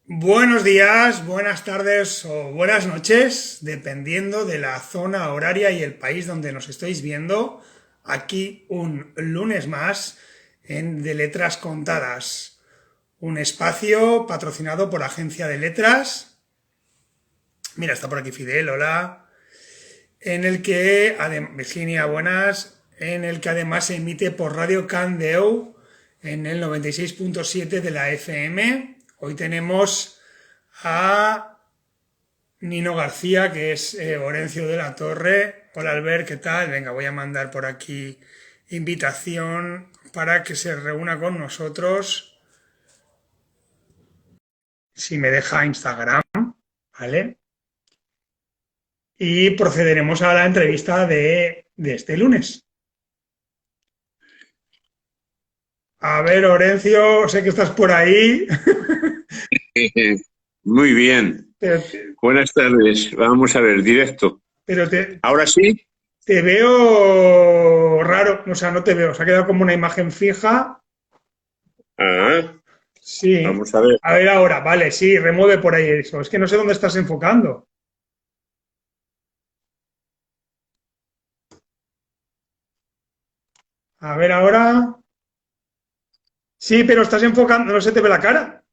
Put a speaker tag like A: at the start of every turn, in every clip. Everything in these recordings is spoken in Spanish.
A: Buenos días, buenas tardes o buenas noches, dependiendo de la zona horaria y el país donde nos estéis viendo. Aquí un lunes más en De Letras Contadas, un espacio patrocinado por Agencia de Letras. Mira, está por aquí Fidel, hola. En el que, Virginia, buenas. En el que además se emite por Radio Candeu en el 96.7 de la FM. Hoy tenemos a Nino García, que es Orencio de la Torre. Hola Albert, ¿qué tal? Venga, voy a mandar por aquí invitación para que se reúna con nosotros. Si me deja Instagram, ¿vale? Y procederemos a la entrevista de este lunes. A ver, Orencio, sé que estás por ahí.
B: Muy bien.
A: pero,
B: Buenas tardes. Vamos a ver, directo.
A: pero te,
B: ¿Ahora sí?
A: te veo raro, o sea, no te veo, se ha quedado como una imagen fija.
B: Ah,
A: Sí.
B: vamos a ver.
A: A ver ahora, vale, sí, remueve por ahí eso. Es que no sé dónde estás enfocando. A ver ahora. Sí, pero estás enfocando, no se te ve la cara.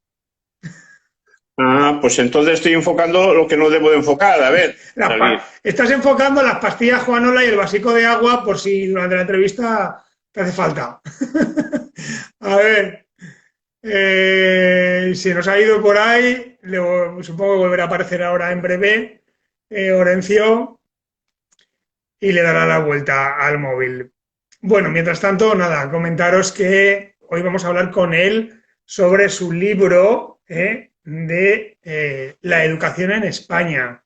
B: Ah, pues entonces estoy enfocando lo que no debo de enfocar. A ver, salir.
A: Estás enfocando las pastillas Juanola y el vasico de agua por si durante la entrevista te hace falta. A ver, si nos ha ido por ahí, supongo que volverá a aparecer ahora en breve, Orencio, y le dará la vuelta al móvil. Bueno, mientras tanto, nada, comentaros que hoy vamos a hablar con él sobre su libro de la educación en España.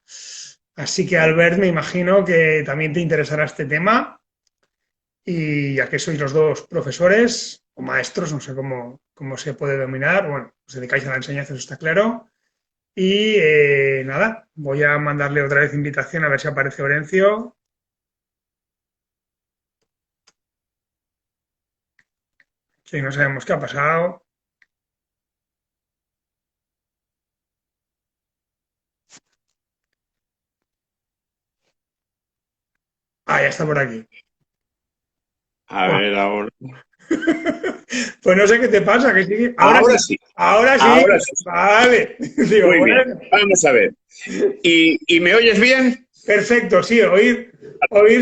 A: Así que, Albert, me imagino que también te interesará este tema y ya que sois los dos profesores o maestros, no sé cómo se puede denominar, bueno, os dedicáis a la enseñanza, eso está claro. Y nada, voy a mandarle otra vez invitación a ver si aparece Orencio. Sí, no sabemos qué ha pasado. Ah, ya está por aquí.
B: A
A: Buah.
B: ver, ahora.
A: Pues no sé qué te pasa, que sí. Ahora
B: Ahora
A: sí.
B: sí.
A: Ahora sí.
B: Ahora sí.
A: Vale. Digo,
B: Muy bien.
A: bueno.
B: Vamos a ver. ¿Y me oyes bien?
A: Perfecto, sí, oír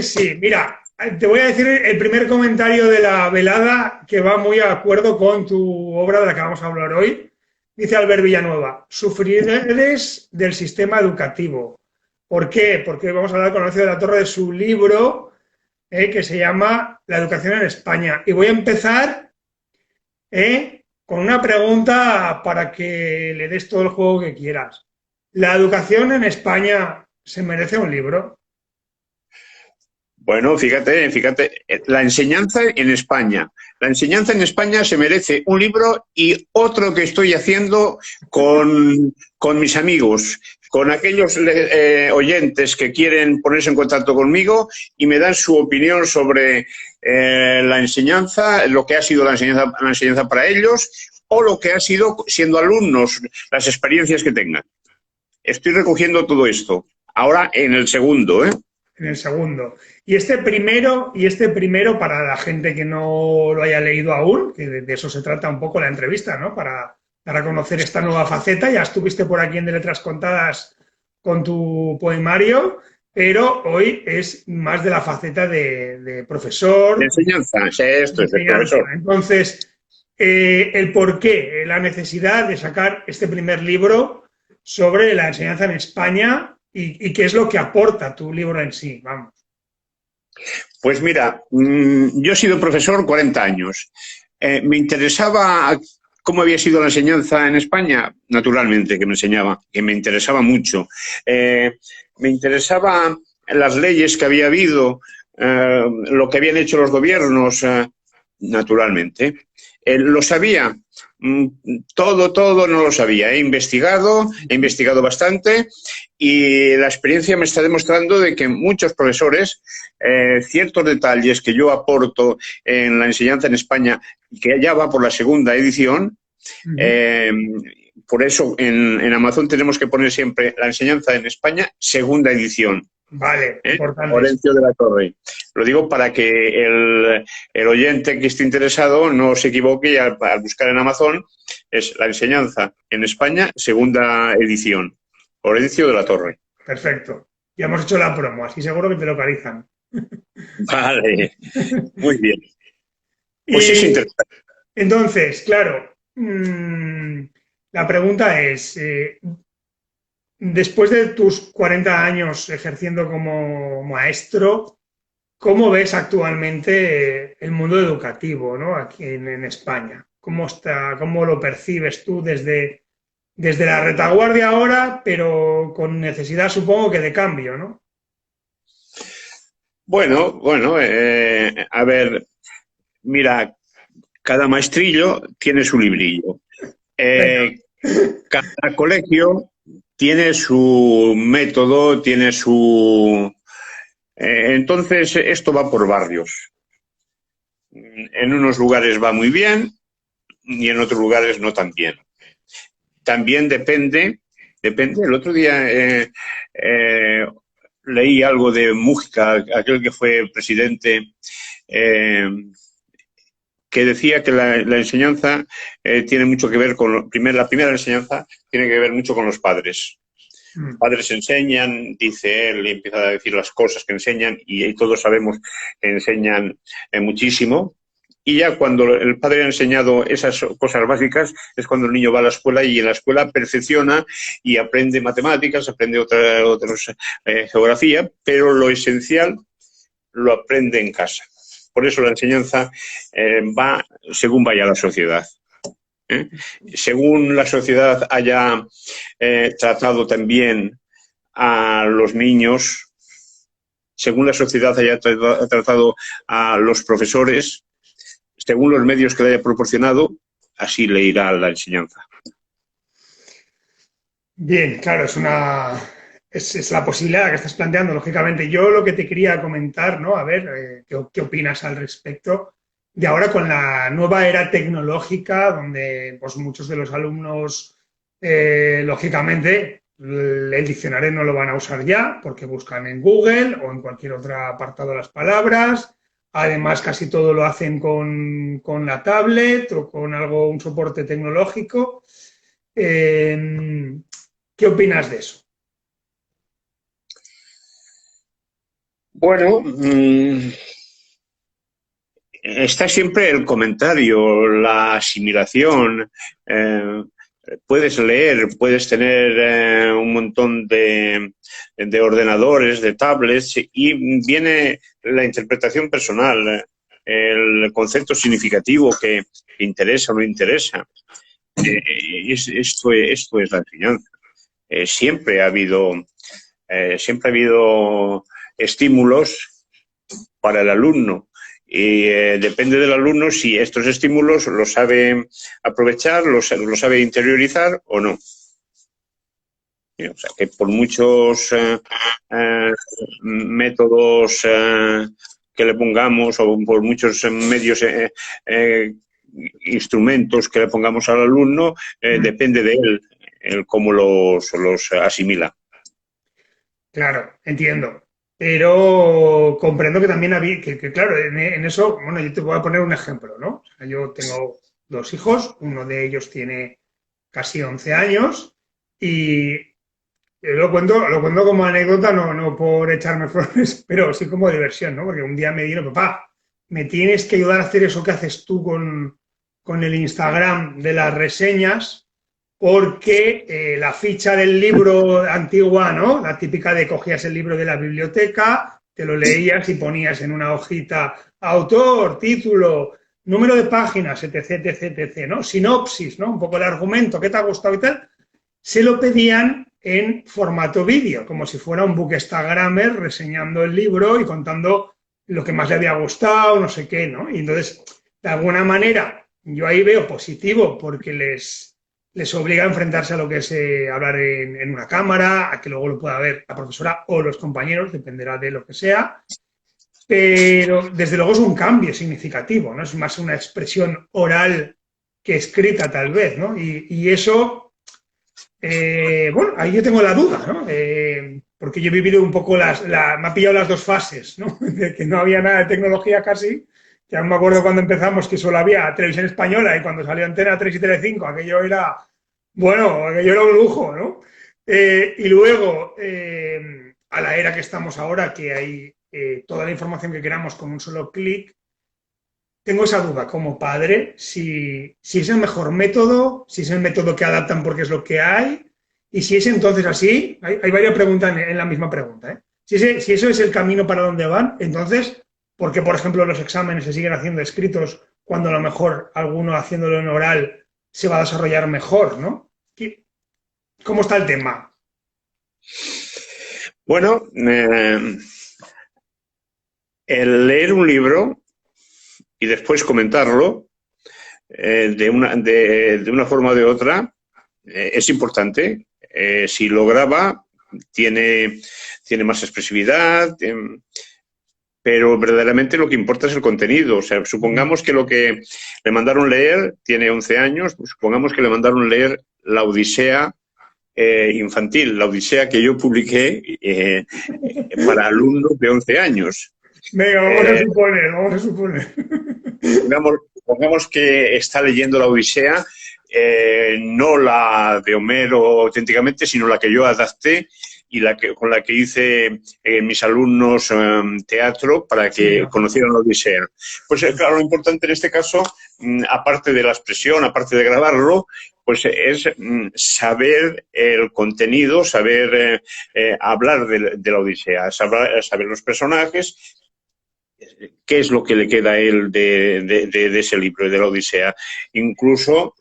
A: sí. Mira, te voy a decir el primer comentario de la velada que va muy a acuerdo con tu obra de la que vamos a hablar hoy. Dice Albert Villanueva, sufriredes del sistema educativo. ¿Por qué? Porque vamos a hablar con Horacio de la Torre de su libro que se llama La educación en España. Y voy a empezar con una pregunta para que le des todo el juego que quieras. ¿La educación en España se merece un libro?
B: Bueno, fíjate, la enseñanza en España. La enseñanza en España se merece un libro y otro que estoy haciendo con mis amigos, con aquellos oyentes que quieren ponerse en contacto conmigo y me dan su opinión sobre la enseñanza, lo que ha sido la enseñanza para ellos o lo que ha sido siendo alumnos, las experiencias que tengan. Estoy recogiendo todo esto. Ahora en el segundo, ¿eh?
A: En el segundo. Y este primero, para la gente que no lo haya leído aún, que de eso se trata un poco la entrevista, ¿no? Para conocer esta nueva faceta. Ya estuviste por aquí en De Letras Contadas con tu poemario, pero hoy es más de la faceta de
B: De
A: profesor,
B: enseñanza, sí, esto
A: de
B: es el
A: enseñanza.
B: profesor.
A: Entonces, el porqué, la necesidad de sacar este primer libro sobre la enseñanza en España y qué es lo que aporta tu libro en sí, vamos.
B: Pues mira, yo he sido profesor 40 años. Me interesaba cómo había sido la enseñanza en España, naturalmente que me enseñaba, que me interesaba mucho. Me interesaba las leyes que había habido, lo que habían hecho los gobiernos, naturalmente. Lo sabía, mm, todo no lo sabía. He investigado bastante y la experiencia me está demostrando de que muchos profesores, ciertos detalles que yo aporto en la enseñanza en España, que ya va por la segunda edición,
A: Uh -huh.
B: eh, por eso en Amazon tenemos que poner siempre La enseñanza en España, segunda edición.
A: Vale, importante.
B: Orencio de la Torre. Lo digo para que el oyente que esté interesado no se equivoque y al buscar en Amazon es La enseñanza en España, segunda edición. Orencio de la Torre.
A: Perfecto. Ya hemos hecho la promo, así seguro que te localizan.
B: Vale, muy bien. Pues es
A: Y
B: interesante.
A: entonces, claro, la pregunta es, después de tus 40 años ejerciendo como maestro, ¿cómo ves actualmente el mundo educativo, ¿no? Aquí en España? ¿Cómo está, cómo lo percibes tú desde la retaguardia ahora, pero con necesidad, supongo que de cambio, ¿no?
B: Bueno, a ver, mira, cada maestrillo tiene su librillo.
A: Venga.
B: Cada colegio tiene su método, tiene su... entonces, esto va por barrios. En unos lugares va muy bien y en otros lugares no tan bien. También depende. El otro día leí algo de Mujica, aquel que fue presidente, que decía que la enseñanza tiene mucho que ver con... la primera enseñanza tiene que ver mucho con los padres. Los padres enseñan, dice él, y empieza a decir las cosas que enseñan, y todos sabemos que enseñan muchísimo. Y ya cuando el padre ha enseñado esas cosas básicas es cuando el niño va a la escuela y en la escuela perfecciona y aprende matemáticas, aprende otras geografía, pero lo esencial lo aprende en casa. Por eso la enseñanza va según vaya la sociedad. Según la sociedad haya tratado también a los niños, según la sociedad haya tratado a los profesores, según los medios que le haya proporcionado, así le irá la enseñanza.
A: Bien, claro, es la posibilidad que estás planteando, lógicamente. Yo lo que te quería comentar, ¿no? A ver, ¿qué opinas al respecto de ahora con la nueva era tecnológica, donde pues, muchos de los alumnos, lógicamente, el diccionario no lo van a usar ya, porque buscan en Google o en cualquier otro apartado las palabras. Además, casi todo lo hacen con la tablet o con un soporte tecnológico. ¿Qué opinas de eso?
B: Bueno, está siempre el comentario, la asimilación. Puedes leer, puedes tener un montón de ordenadores, de tablets, y viene la interpretación personal, el concepto significativo que interesa o no interesa. Esto es la enseñanza. Siempre ha habido estímulos para el alumno. Y depende del alumno si estos estímulos los sabe aprovechar, los sabe interiorizar o no. O sea, que por muchos métodos que le pongamos o por muchos medios, instrumentos que le pongamos al alumno, depende de él el cómo los asimila.
A: Claro, entiendo. Pero comprendo que también había, claro, en eso, bueno, yo te voy a poner un ejemplo, ¿no? O sea, yo tengo dos hijos, uno de ellos tiene casi 11 años y lo cuento como anécdota, no por echarme flores, pero sí como diversión, ¿no? Porque un día me dijeron, papá, me tienes que ayudar a hacer eso que haces tú con el Instagram de las reseñas, porque la ficha del libro antigua, ¿no? La típica de cogías el libro de la biblioteca, te lo leías y ponías en una hojita autor, título, número de páginas, etc, etc, etc, ¿no? Sinopsis, ¿no? Un poco el argumento, ¿qué te ha gustado y tal? Se lo pedían en formato vídeo, como si fuera un bookstagrammer reseñando el libro y contando lo que más le había gustado, no sé qué, ¿no? Y entonces, de alguna manera, yo ahí veo positivo porque les obliga a enfrentarse a lo que es hablar en una cámara, a que luego lo pueda ver la profesora o los compañeros, dependerá de lo que sea, pero desde luego es un cambio significativo, ¿no? Es más una expresión oral que escrita tal vez, ¿no? Y eso bueno, ahí yo tengo la duda, ¿no? Porque yo he vivido un poco me ha pillado las dos fases, ¿no? De que no había nada de tecnología casi. Ya me acuerdo cuando empezamos que solo había televisión española y cuando salió Antena 3 y Telecinco, aquello era, bueno, aquello era un lujo, ¿no? Y luego, a la era que estamos ahora, que hay toda la información que queramos con un solo clic, tengo esa duda como padre, si es el mejor método, si es el método que adaptan porque es lo que hay, y si es entonces así, hay varias preguntas en la misma pregunta, ¿eh? Si eso es el camino para donde van, entonces, ¿por qué, por ejemplo, los exámenes se siguen haciendo escritos cuando a lo mejor alguno haciéndolo en oral se va a desarrollar mejor, ¿no? ¿Cómo está el tema?
B: Bueno, el leer un libro y después comentarlo de una forma o de otra es importante. Si lo graba, tiene más expresividad, pero verdaderamente lo que importa es el contenido. O sea, supongamos que lo que le mandaron leer tiene 11 años, pues supongamos que le mandaron leer La Odisea infantil, La Odisea que yo publiqué para alumnos de 11 años.
A: Venga, vamos a suponer.
B: Pongamos que está leyendo la Odisea, no la de Homero auténticamente, sino la que yo adapté y con la que hice mis alumnos teatro para que conocieran la Odisea. Pues claro, lo importante en este caso, aparte de la expresión, aparte de grabarlo, pues es saber el contenido, saber hablar de la Odisea, saber los personajes, qué es lo que le queda a él de ese libro, de la Odisea. Incluso,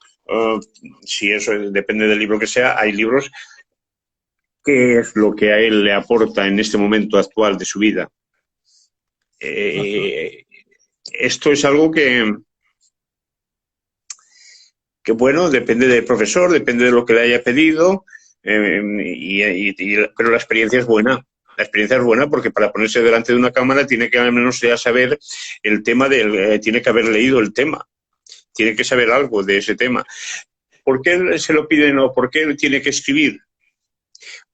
B: si eso depende del libro que sea, hay libros, qué es lo que a él le aporta en este momento actual de su vida. Esto es algo que, bueno, depende del profesor, depende de lo que le haya pedido, pero la experiencia es buena. La experiencia es buena porque para ponerse delante de una cámara tiene que al menos ya saber el tema, tiene que haber leído el tema, tiene que saber algo de ese tema. ¿Por qué se lo piden o por qué tiene que escribir?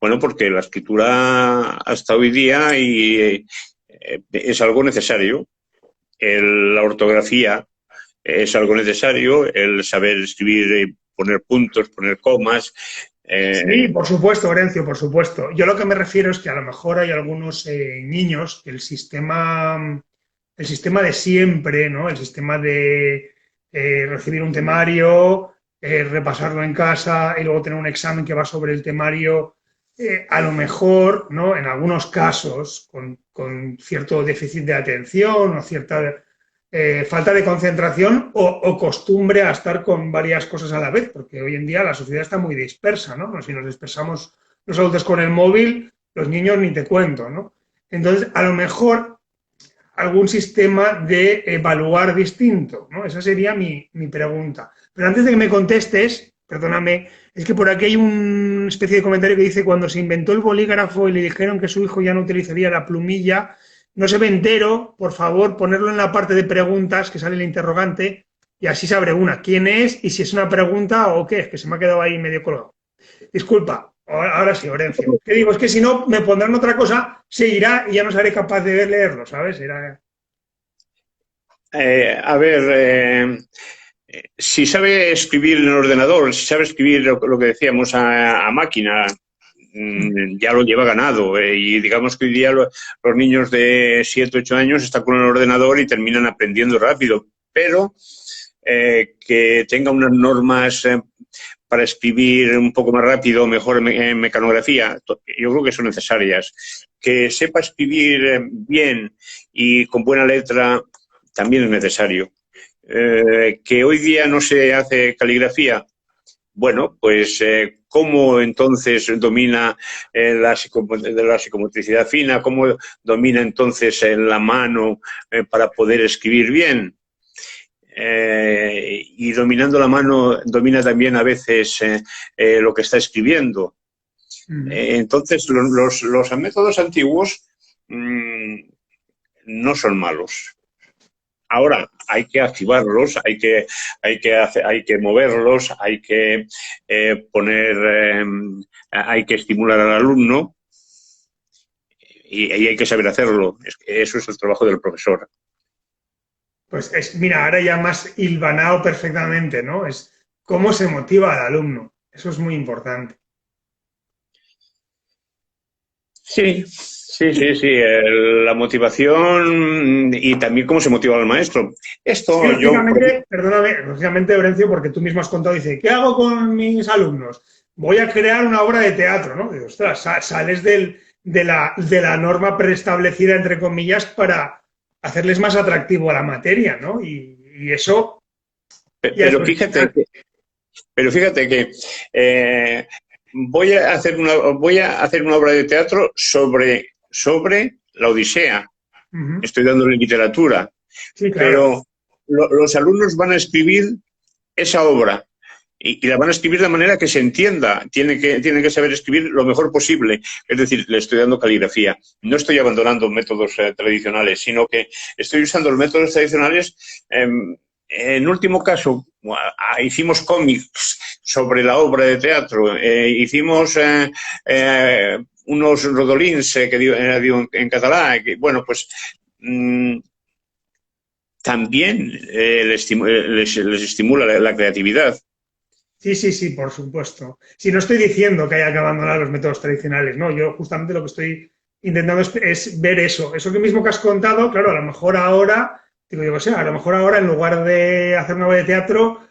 B: Bueno, porque la escritura hasta hoy día es algo necesario. La ortografía es algo necesario, el saber escribir, poner puntos, poner comas.
A: Sí, por supuesto, Horencio, por supuesto. Yo lo que me refiero es que a lo mejor hay algunos niños que el sistema de siempre, ¿no? El sistema de recibir un temario, repasarlo en casa y luego tener un examen que va sobre el temario, a lo mejor, ¿no? En algunos casos, con cierto déficit de atención o cierta falta de concentración o costumbre a estar con varias cosas a la vez, porque hoy en día la sociedad está muy dispersa, ¿no? Si nos dispersamos los adultos con el móvil, los niños ni te cuento, ¿no? Entonces, a lo mejor algún sistema de evaluar distinto, ¿no? Esa sería mi pregunta. Pero antes de que me contestes, perdóname, es que por aquí hay una especie de comentario que dice cuando se inventó el bolígrafo y le dijeron que su hijo ya no utilizaría la plumilla, no se ve entero, por favor, ponerlo en la parte de preguntas que sale el interrogante y así se abre una. ¿Quién es? Y si es una pregunta o qué, es que se me ha quedado ahí medio colgado. Disculpa, ahora sí, Orencio. ¿Qué digo? Es que si no me pondrán otra cosa, se irá y ya no seré capaz de leerlo, ¿sabes?
B: A ver, si sabe escribir en el ordenador, si sabe escribir lo que decíamos a máquina, ya lo lleva ganado. Y digamos que hoy día los niños de 7, 8 años están con el ordenador y terminan aprendiendo rápido. Pero que tenga unas normas para escribir un poco más rápido, mejor en mecanografía, yo creo que son necesarias. Que sepa escribir bien y con buena letra también es necesario. Que hoy día no se hace caligrafía, bueno, pues ¿cómo entonces domina la psicomotricidad fina? ¿Cómo domina entonces la mano para poder escribir bien? Y dominando la mano, domina también a veces lo que está escribiendo. Entonces, los métodos antiguos no son malos. Ahora hay que activarlos, hay que moverlos, hay que hay que estimular al alumno y hay que saber hacerlo. Eso es el trabajo del profesor.
A: Pues mira, ahora ya más hilvanado perfectamente, ¿no? Es cómo se motiva al alumno. Eso es muy importante.
B: Sí, la motivación y también cómo se motiva al maestro.
A: Sí,
B: Esto yo...
A: lógicamente, perdóname, lógicamente, Orencio, porque tú mismo has contado, dice, ¿qué hago con mis alumnos? Voy a crear una obra de teatro, ¿no? Y, ostras, sales de la norma preestablecida, entre comillas, para hacerles más atractivo a la materia, ¿no? Y eso ya es
B: Pero
A: original.
B: fíjate que voy a hacer una obra de teatro sobre la Odisea.
A: Ujú.
B: Estoy dándole literatura,
A: Sí, claro.
B: pero los alumnos van a escribir esa obra y la van a escribir de manera que se entienda. Tienen que saber escribir lo mejor posible. Es decir, le estoy dando caligrafía. No estoy abandonando métodos tradicionales, sino que estoy usando los métodos tradicionales. En último caso, hicimos cómics sobre la obra de teatro, hicimos unos rodolins que dio en catalán. Bueno, pues también les estimula la creatividad.
A: Sí, sí, sí, por supuesto. Si no estoy diciendo que haya que abandonar los métodos tradicionales, no, yo justamente lo que estoy intentando es ver eso. Eso que mismo que has contado, claro, a lo mejor ahora, digo yo que sé, a lo mejor ahora en lugar de hacer una obra de teatro,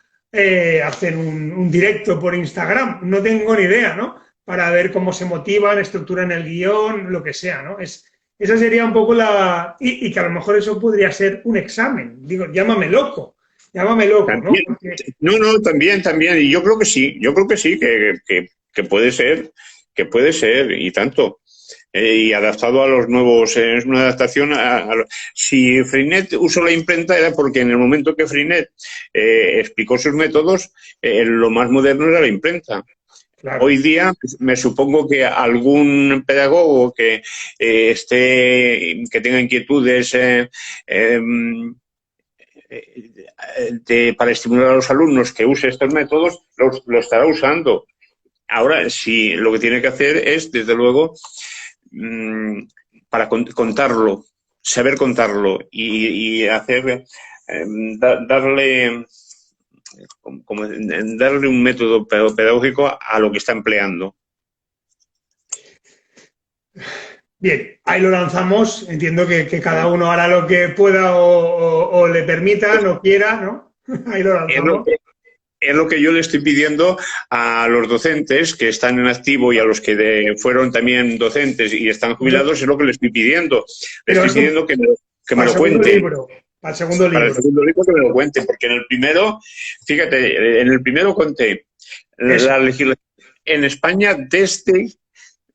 A: hacer un directo por Instagram, no tengo ni idea, ¿no? Para ver cómo se motivan, estructuran el guión, lo que sea, ¿no? Esa sería un poco la... Y que a lo mejor eso podría ser un examen. Digo, llámame loco, ¿no?
B: También,
A: Porque
B: no, también. Y yo creo que sí, que puede ser, y tanto. Y adaptado a los nuevos, es una adaptación si Freinet usó la imprenta era porque en el momento que Freinet explicó sus métodos, lo más moderno era la imprenta.
A: claro.
B: Hoy día me supongo que algún pedagogo que tenga inquietudes para estimular a los alumnos que use estos métodos, lo estará usando. Ahora, sí, lo que tiene que hacer es, desde luego, para contarlo, saber contarlo y hacer, darle, darle un método pedagógico a lo que está empleando.
A: Bien, ahí lo lanzamos. Entiendo que cada uno hará lo que pueda o le permita, no quiera, ¿no? Ahí lo
B: Es lo,
A: lanzamos.
B: es lo que yo le estoy pidiendo a los docentes que están en activo y a los que fueron también docentes y están jubilados, es lo que le estoy pidiendo. Le
A: Pero
B: estoy
A: eso
B: pidiendo que me
A: para el
B: lo
A: segundo
B: cuenten.
A: libro. Para el segundo
B: Para el
A: libro.
B: segundo libro que me lo cuenten, porque en el primero, fíjate, en el primero conté
A: Eso.
B: la legislación en España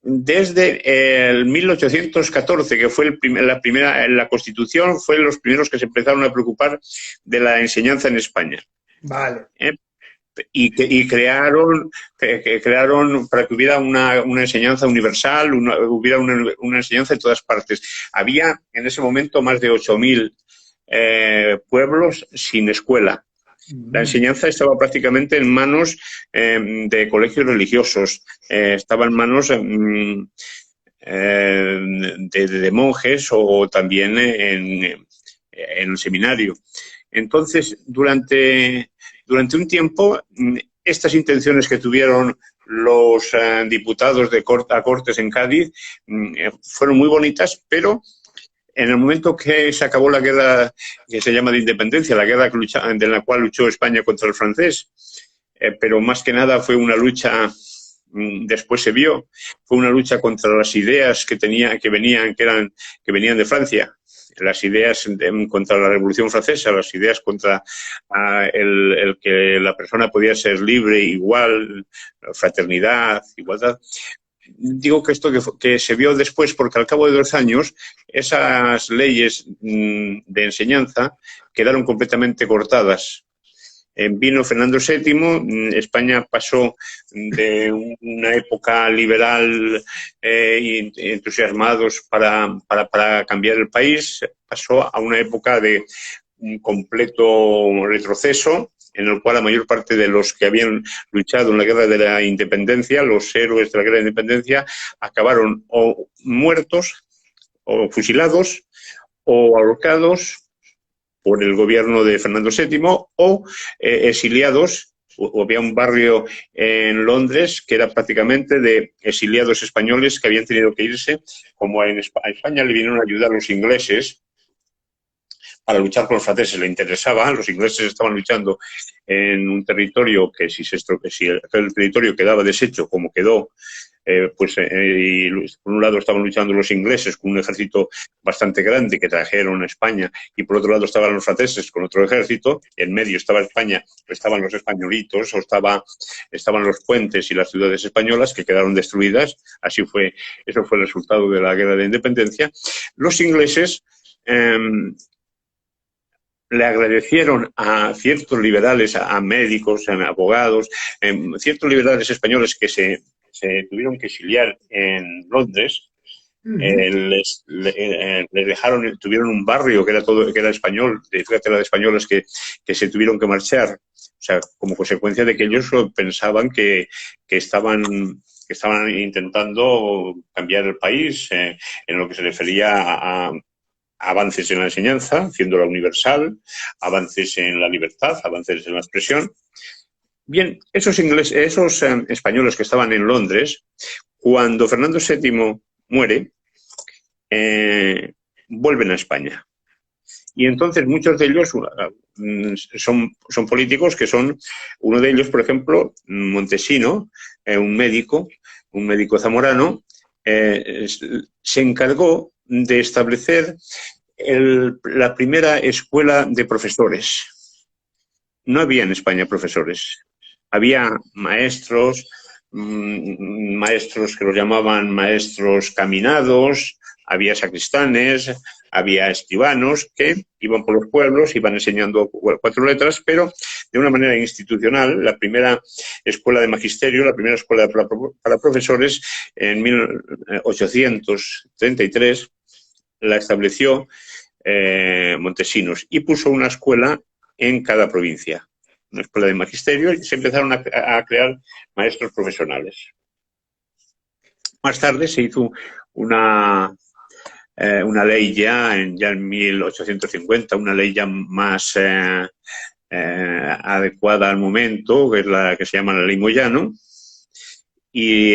B: desde el 1814, que fue la Constitución, fue los primeros que se empezaron a preocupar de la enseñanza en España.
A: Vale.
B: ¿Eh? Y crearon para que hubiera una enseñanza universal, hubiera una enseñanza en todas partes. Había en ese momento más de 8.000 pueblos sin escuela. La enseñanza estaba prácticamente en manos de colegios religiosos, estaba en manos de monjes o también en el seminario. Entonces, durante un tiempo, estas intenciones que tuvieron los diputados a Cortes en Cádiz fueron muy bonitas, pero en el momento que se acabó la guerra que se llama de independencia, la guerra de la cual luchó España contra el francés, pero más que nada fue una lucha, después se vio, fue una lucha contra las ideas que venían de Francia, las ideas contra la Revolución Francesa, las ideas contra el que la persona podía ser libre, igual, fraternidad, igualdad. Digo que esto que se vio después, porque al cabo de 2 años esas leyes de enseñanza quedaron completamente cortadas. Vino Fernando VII, España pasó de una época liberal y entusiasmados para cambiar el país, pasó a una época un completo retroceso, en el cual la mayor parte de los que habían luchado en la guerra de la independencia, los héroes de la guerra de la independencia, acabaron o muertos, o fusilados, o ahorcados por el gobierno de Fernando VII, o exiliados. Había un barrio en Londres que era prácticamente de exiliados españoles que habían tenido que irse, como a España le vinieron a ayudar los ingleses para luchar con los franceses, le interesaba. Los ingleses estaban luchando en un territorio que si el territorio quedaba deshecho como quedó, y por un lado estaban luchando los ingleses con un ejército bastante grande que trajeron a España, y por otro lado estaban los franceses con otro ejército. En medio estaba España, estaban los españolitos, estaban los puentes y las ciudades españolas que quedaron destruidas. Eso fue el resultado de la guerra de independencia. Los ingleses le agradecieron a ciertos liberales, a médicos, a abogados, ciertos liberales españoles que se tuvieron que exiliar en Londres. Les dejaron, tuvieron un barrio que era español, fíjate, la de españoles que se tuvieron que marchar, o sea, como consecuencia de que ellos pensaban que estaban intentando cambiar el país, en lo que se refería a avances en la enseñanza, haciéndola universal, avances en la libertad, avances en la expresión. Bien, esos españoles que estaban en Londres, cuando Fernando VII muere, vuelven a España. Y entonces muchos de ellos son políticos que son, uno de ellos, por ejemplo, Montesino, un médico zamorano, se encargó de establecer la primera escuela de profesores. No había en España profesores. Había maestros que los llamaban maestros caminados, había sacristanes, había escribanos que iban por los pueblos, iban enseñando 4 letras, pero de una manera institucional. La primera escuela de magisterio, la primera escuela para profesores, en 1833, la estableció Montesinos, y puso una escuela en cada provincia, una escuela de magisterio, y se empezaron a crear maestros profesionales. Más tarde se hizo una ley ya en 1850, una ley ya más adecuada al momento, que es la que se llama la Ley Moyano, y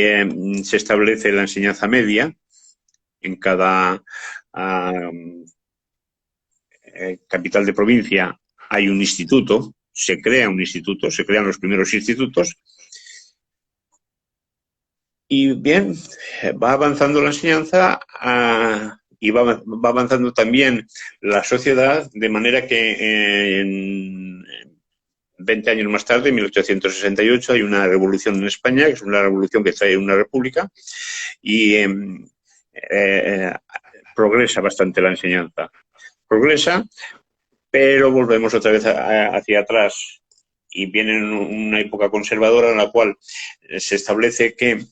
B: se establece la enseñanza media. En cada capital de provincia hay un instituto, se crean los primeros institutos. Y bien, va avanzando la enseñanza y va avanzando también la sociedad, de manera que en 20 años más tarde, en 1868, hay una revolución en España, que es una revolución que trae una república, y progresa bastante la enseñanza. Progresa, pero volvemos otra vez hacia atrás, y viene una época conservadora en la cual se establece que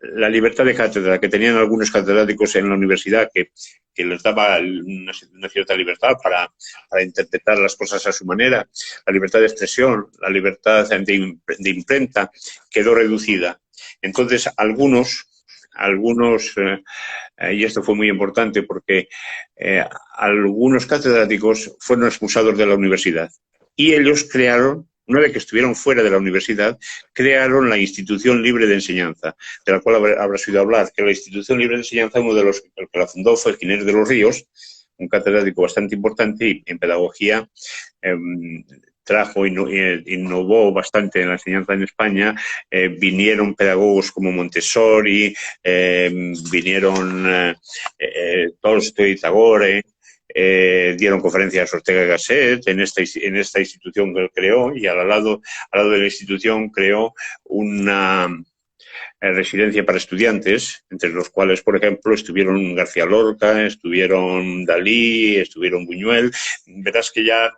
B: la libertad de cátedra que tenían algunos catedráticos en la universidad, que les daba una cierta libertad para interpretar las cosas a su manera, la libertad de expresión, la libertad de imprenta, quedó reducida. Entonces, algunos, y esto fue muy importante porque algunos catedráticos fueron expulsados de la universidad, y ellos crearon, una vez que estuvieron fuera de la universidad, crearon la Institución Libre de Enseñanza, de la cual habrás oído hablar. Que la Institución Libre de Enseñanza, uno de los que la fundó fue Ginés de los Ríos, un catedrático bastante importante, y en pedagogía trajo, innovó bastante en la enseñanza en España. Vinieron pedagogos como Montessori, vinieron Tolstoy, Tagore, dieron conferencias a Ortega y Gasset en esta institución que él creó, y al lado de la institución creó una residencia para estudiantes, entre los cuales, por ejemplo, estuvieron García Lorca, estuvieron Dalí, estuvieron Buñuel. Verás que ya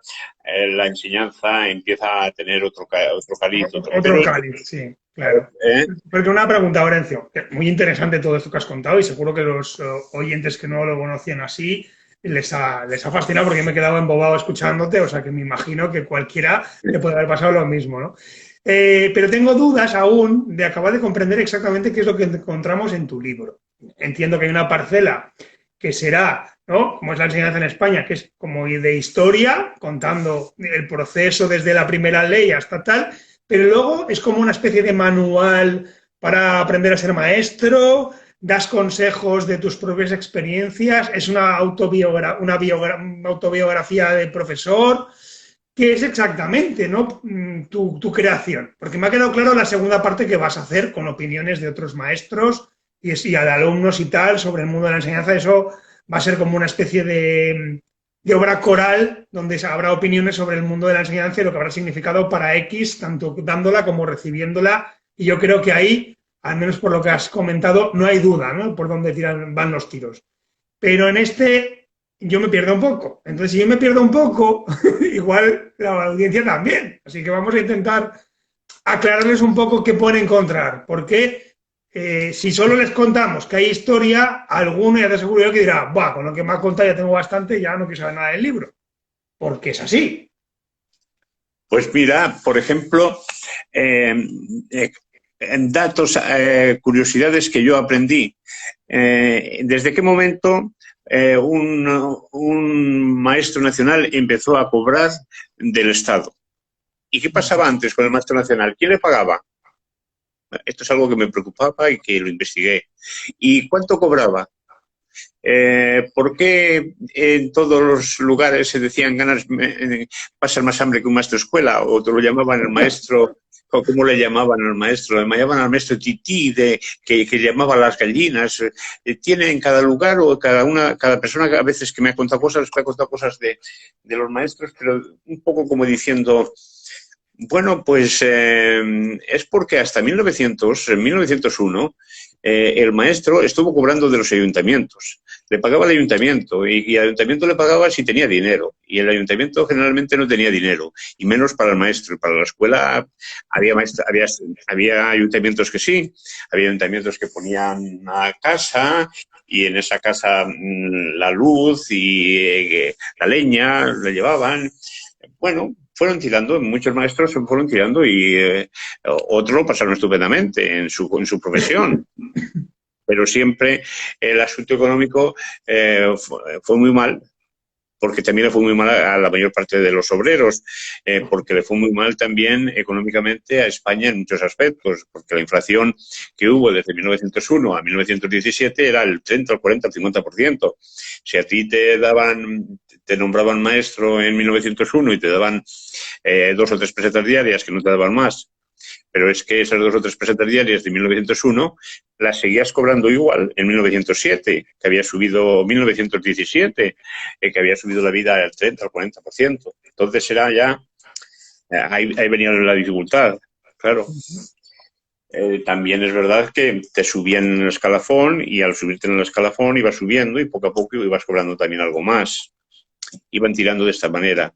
B: la enseñanza empieza a tener otro cariz.
A: Otro cariz, sí, claro. Porque una pregunta, Orencio, muy interesante todo esto que has contado, y seguro que los oyentes que no lo conocían así les ha fascinado porque me he quedado embobado escuchándote, o sea que me imagino que cualquiera le puede haber pasado lo mismo, ¿no? Pero tengo dudas aún de acabar de comprender exactamente qué es lo que encontramos en tu libro. Entiendo que hay una parcela que será, ¿no? Como es la enseñanza en España, que es como de historia, contando el proceso desde la primera ley hasta tal, pero luego es como una especie de manual para aprender a ser maestro, das consejos de tus propias experiencias, es una autobiografía de profesor. ¿Qué es exactamente, ¿no? Tu creación? Porque me ha quedado claro la segunda parte que vas a hacer con opiniones de otros maestros y de alumnos y tal sobre el mundo de la enseñanza. Eso va a ser como una especie de obra coral donde habrá opiniones sobre el mundo de la enseñanza y lo que habrá significado para X, tanto dándola como recibiéndola. Y yo creo que ahí, al menos por lo que has comentado, no hay duda, ¿no? Por dónde van los tiros. Pero en este yo me pierdo un poco. Entonces, si yo me pierdo un poco, igual la audiencia también. Así que vamos a intentar aclararles un poco qué pueden encontrar. Porque si solo les contamos que hay historia, alguno ya te aseguro yo que dirá, buah, con lo que me ha contado ya tengo bastante, ya no quiero saber nada del libro. Porque es así.
B: Pues mira, por ejemplo, eh, eh, datos, curiosidades que yo aprendí. ¿Desde qué momento un maestro nacional empezó a cobrar del Estado? ¿Y qué pasaba antes con el maestro nacional? ¿Quién le pagaba? Esto es algo que me preocupaba y que lo investigué. ¿Y cuánto cobraba? ¿Por qué en todos los lugares se decían pasar más hambre que un maestro de escuela? O te lo llamaban el maestro, o cómo le llamaban al maestro, le llamaban al maestro tití, que llamaba a las gallinas. Tiene en cada lugar o cada persona a veces que me ha contado cosas de los maestros, pero un poco como diciendo, bueno, pues es porque hasta en 1901, el maestro estuvo cobrando de los ayuntamientos. Le pagaba el ayuntamiento y el ayuntamiento le pagaba si tenía dinero. Y el ayuntamiento generalmente no tenía dinero, y menos para el maestro. Para la escuela había ayuntamientos que sí, había ayuntamientos que ponían una casa y en esa casa la luz y la leña la llevaban. Bueno, fueron tirando, muchos maestros fueron tirando y otros lo pasaron estupendamente en su profesión. Pero siempre el asunto económico fue muy mal, porque también le fue muy mal a la mayor parte de los obreros, porque le fue muy mal también económicamente a España en muchos aspectos, porque la inflación que hubo desde 1901 a 1917 era el 30, el 40, el 50%. Si a ti te nombraban maestro en 1901 y te daban 2 o 3 pesetas diarias, que no te daban más, pero es que esas 2 o 3 pesetas diarias de 1901 las seguías cobrando igual en 1907, que había subido 1917, que había subido la vida al 30, al 40%. Entonces era ya, ahí venía la dificultad, claro. También es verdad que te subían en el escalafón y al subirte en el escalafón ibas subiendo y poco a poco ibas cobrando también algo más. Iban tirando de esta manera.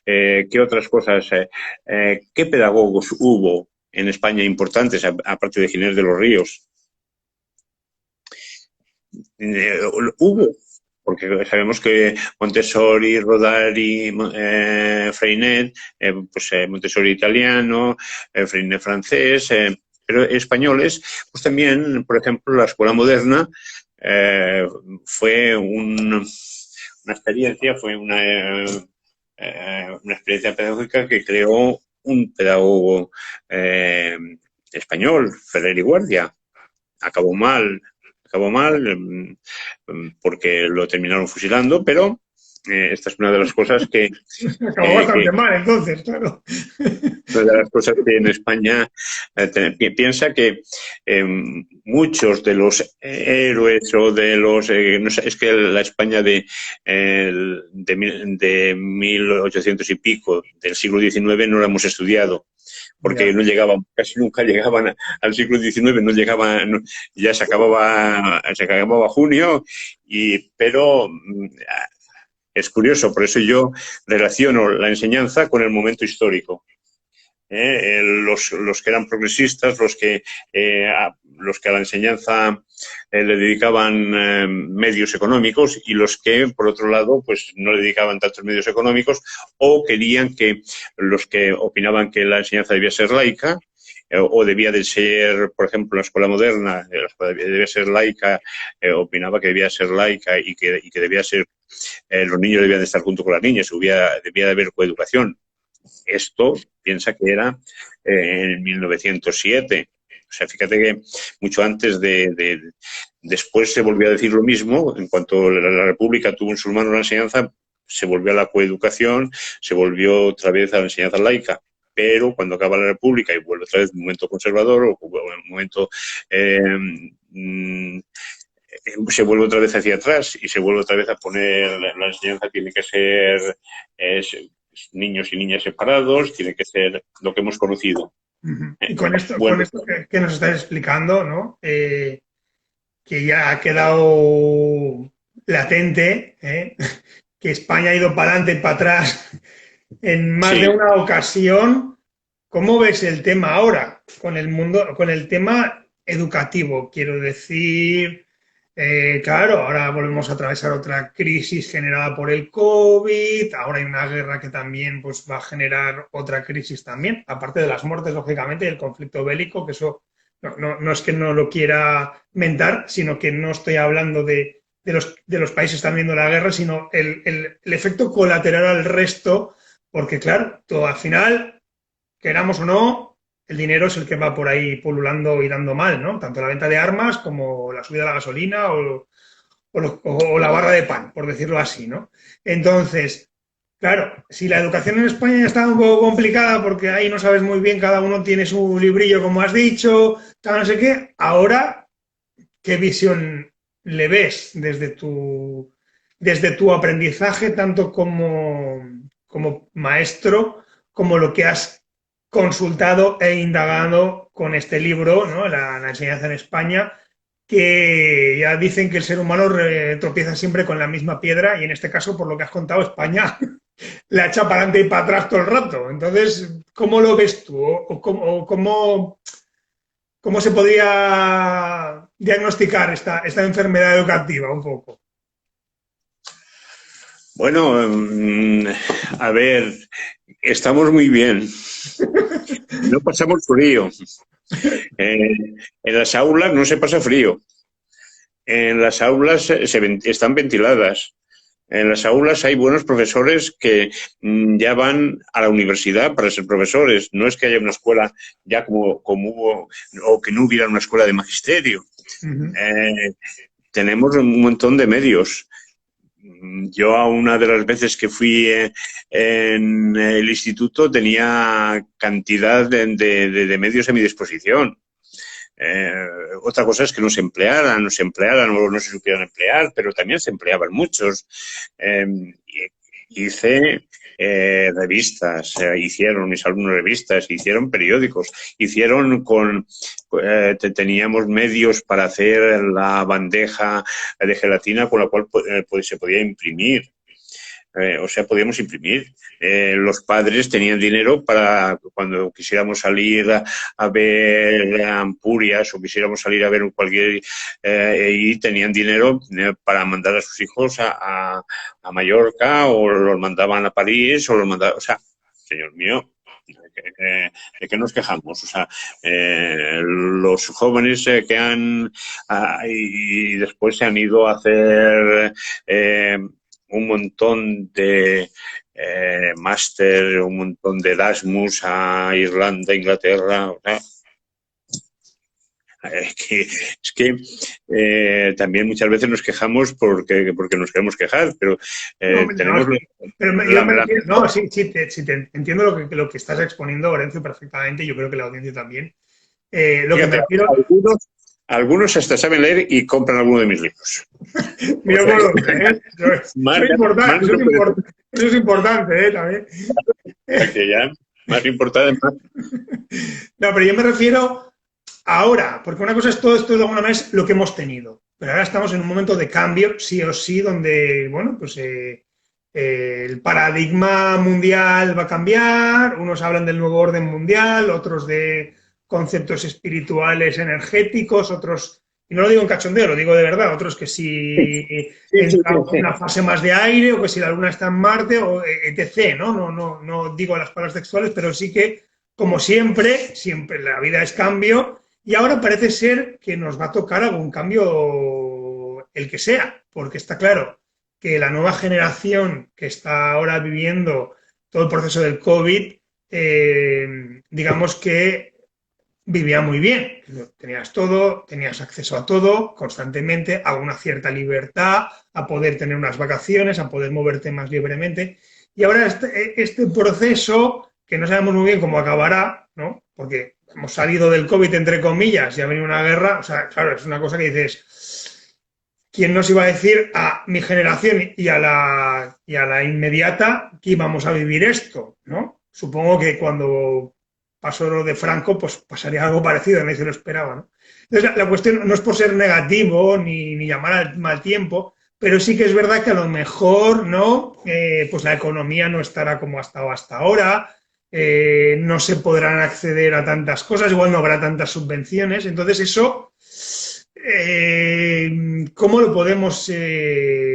B: ¿Qué otras cosas? ¿Qué pedagogos hubo en España importantes, aparte de Ginés de los Ríos? Hubo, porque sabemos que Montessori, Rodari, Freinet, Montessori italiano, Freinet francés, pero españoles, pues también, por ejemplo, la escuela moderna fue una experiencia, fue una experiencia pedagógica que creó un pedagogo español, Ferrer y Guardia. Acabó mal porque lo terminaron fusilando, pero esta es una de las cosas que...
A: Acabó bastante mal, entonces, claro.
B: Una de las cosas que en España piensa que muchos de los héroes o de los... no sé, es que la España de 1800 y pico, del siglo XIX, no la hemos estudiado, porque no llegaban, casi nunca llegaban al siglo XIX, no llegaban, ya se acababa junio, pero es curioso, por eso yo relaciono la enseñanza con el momento histórico. Los que eran progresistas, los que los que a la enseñanza le dedicaban medios económicos y los que, por otro lado, pues no le dedicaban tantos medios económicos o querían que los que opinaban que la enseñanza debía ser laica o debía de ser, por ejemplo, la escuela moderna, la escuela debía ser laica, opinaba que debía ser laica y que debía ser, los niños debían de estar junto con las niñas, debía de haber coeducación. Esto piensa que era en 1907. O sea, fíjate que mucho antes después se volvió a decir lo mismo. En cuanto la República tuvo en sus manos la enseñanza, se volvió a la coeducación, se volvió otra vez a la enseñanza laica. Pero cuando acaba la República y vuelve otra vez un momento conservador o un momento se vuelve otra vez hacia atrás y se vuelve otra vez a poner la enseñanza tiene que ser niños y niñas separados, tiene que ser lo que hemos conocido.
A: Y con esto que nos estás explicando, ¿no? Que ya ha quedado latente, que España ha ido para adelante y para atrás en más de una ocasión. ¿Cómo ves el tema ahora con el tema educativo? Quiero decir, claro, ahora volvemos a atravesar otra crisis generada por el COVID, ahora hay una guerra que también pues, va a generar otra crisis también, aparte de las muertes, lógicamente, y el conflicto bélico, que eso no es que no lo quiera mentar, sino que no estoy hablando de los países que están viendo la guerra, sino el efecto colateral al resto, porque claro, todo al final, queramos o no, el dinero es el que va por ahí pululando y dando mal, ¿no? Tanto la venta de armas como la subida de la gasolina o la barra de pan, por decirlo así, ¿no? Entonces, claro, si la educación en España ya está un poco complicada porque ahí no sabes muy bien, cada uno tiene su librillo, como has dicho, no sé qué, ahora, ¿qué visión le ves desde tu aprendizaje, tanto como maestro, como lo que has consultado e indagado con este libro, ¿no? La enseñanza en España, que ya dicen que el ser humano tropieza siempre con la misma piedra y en este caso, por lo que has contado, España la echa para adelante y para atrás todo el rato. Entonces, ¿cómo lo ves tú? ¿Cómo se podría diagnosticar esta enfermedad educativa un poco?
B: Bueno, a ver, estamos muy bien. No pasamos frío. En las aulas no se pasa frío. En las aulas están ventiladas. En las aulas hay buenos profesores que ya van a la universidad para ser profesores. No es que haya una escuela ya como hubo, o que no hubiera una escuela de magisterio. Tenemos un montón de medios. Yo a una de las veces que fui en el instituto tenía cantidad de medios a mi disposición. Otra cosa es que no se emplearan o no se supieran emplear, pero también se empleaban muchos. Hice revistas, hicieron mis alumnos revistas, hicieron periódicos, teníamos medios para hacer la bandeja de gelatina con la cual se podía imprimir. O sea, podíamos imprimir. Los padres tenían dinero para cuando quisiéramos salir a ver Ampurias o quisiéramos salir a ver cualquier... y tenían dinero para mandar a sus hijos a Mallorca o los mandaban a París o los mandaban... O sea, señor mío, ¿de qué nos quejamos? O sea, los jóvenes que han... y después se han ido a hacer... un montón de máster, un montón de Erasmus a Irlanda, Inglaterra. O sea, es que también muchas veces nos quejamos porque nos queremos quejar, pero tenemos...
A: Sí, te entiendo lo que estás exponiendo, Orencio, perfectamente. Yo creo que la audiencia también. Lo que me refiero...
B: Algunos hasta saben leer y compran alguno de mis libros.
A: Mira, o sea, eso es importante, también.
B: Ya, más importante.
A: No, pero yo me refiero ahora, porque una cosa es todo esto de alguna manera es lo que hemos tenido, pero ahora estamos en un momento de cambio, sí o sí, donde, bueno, pues el paradigma mundial va a cambiar, unos hablan del nuevo orden mundial, otros de conceptos espirituales, energéticos, otros, y no lo digo en cachondeo, lo digo de verdad, otros que si
B: Sí, sí,
A: entra
B: sí,
A: una
B: sí.
A: fase más de aire o que si la luna está en Marte o etc., ¿no? No digo las palabras textuales, pero sí que, como siempre, siempre la vida es cambio y ahora parece ser que nos va a tocar algún cambio, el que sea, porque está claro que la nueva generación que está ahora viviendo todo el proceso del COVID, digamos que vivía muy bien. Tenías todo, tenías acceso a todo constantemente, a una cierta libertad, a poder tener unas vacaciones, a poder moverte más libremente. Y ahora este proceso, que no sabemos muy bien cómo acabará, ¿no? Porque hemos salido del COVID, entre comillas, y ha venido una guerra, o sea, claro, es una cosa que dices, ¿quién nos iba a decir a mi generación y a la inmediata que íbamos a vivir esto, ¿no? Supongo que cuando pasó lo de Franco, pues pasaría algo parecido, nadie se lo esperaba, ¿no? Entonces, la cuestión no es por ser negativo ni llamar al mal tiempo, pero sí que es verdad que a lo mejor, ¿no? Pues la economía no estará como ha estado hasta ahora, no se podrán acceder a tantas cosas, igual no habrá tantas subvenciones, entonces eso ¿cómo lo podemos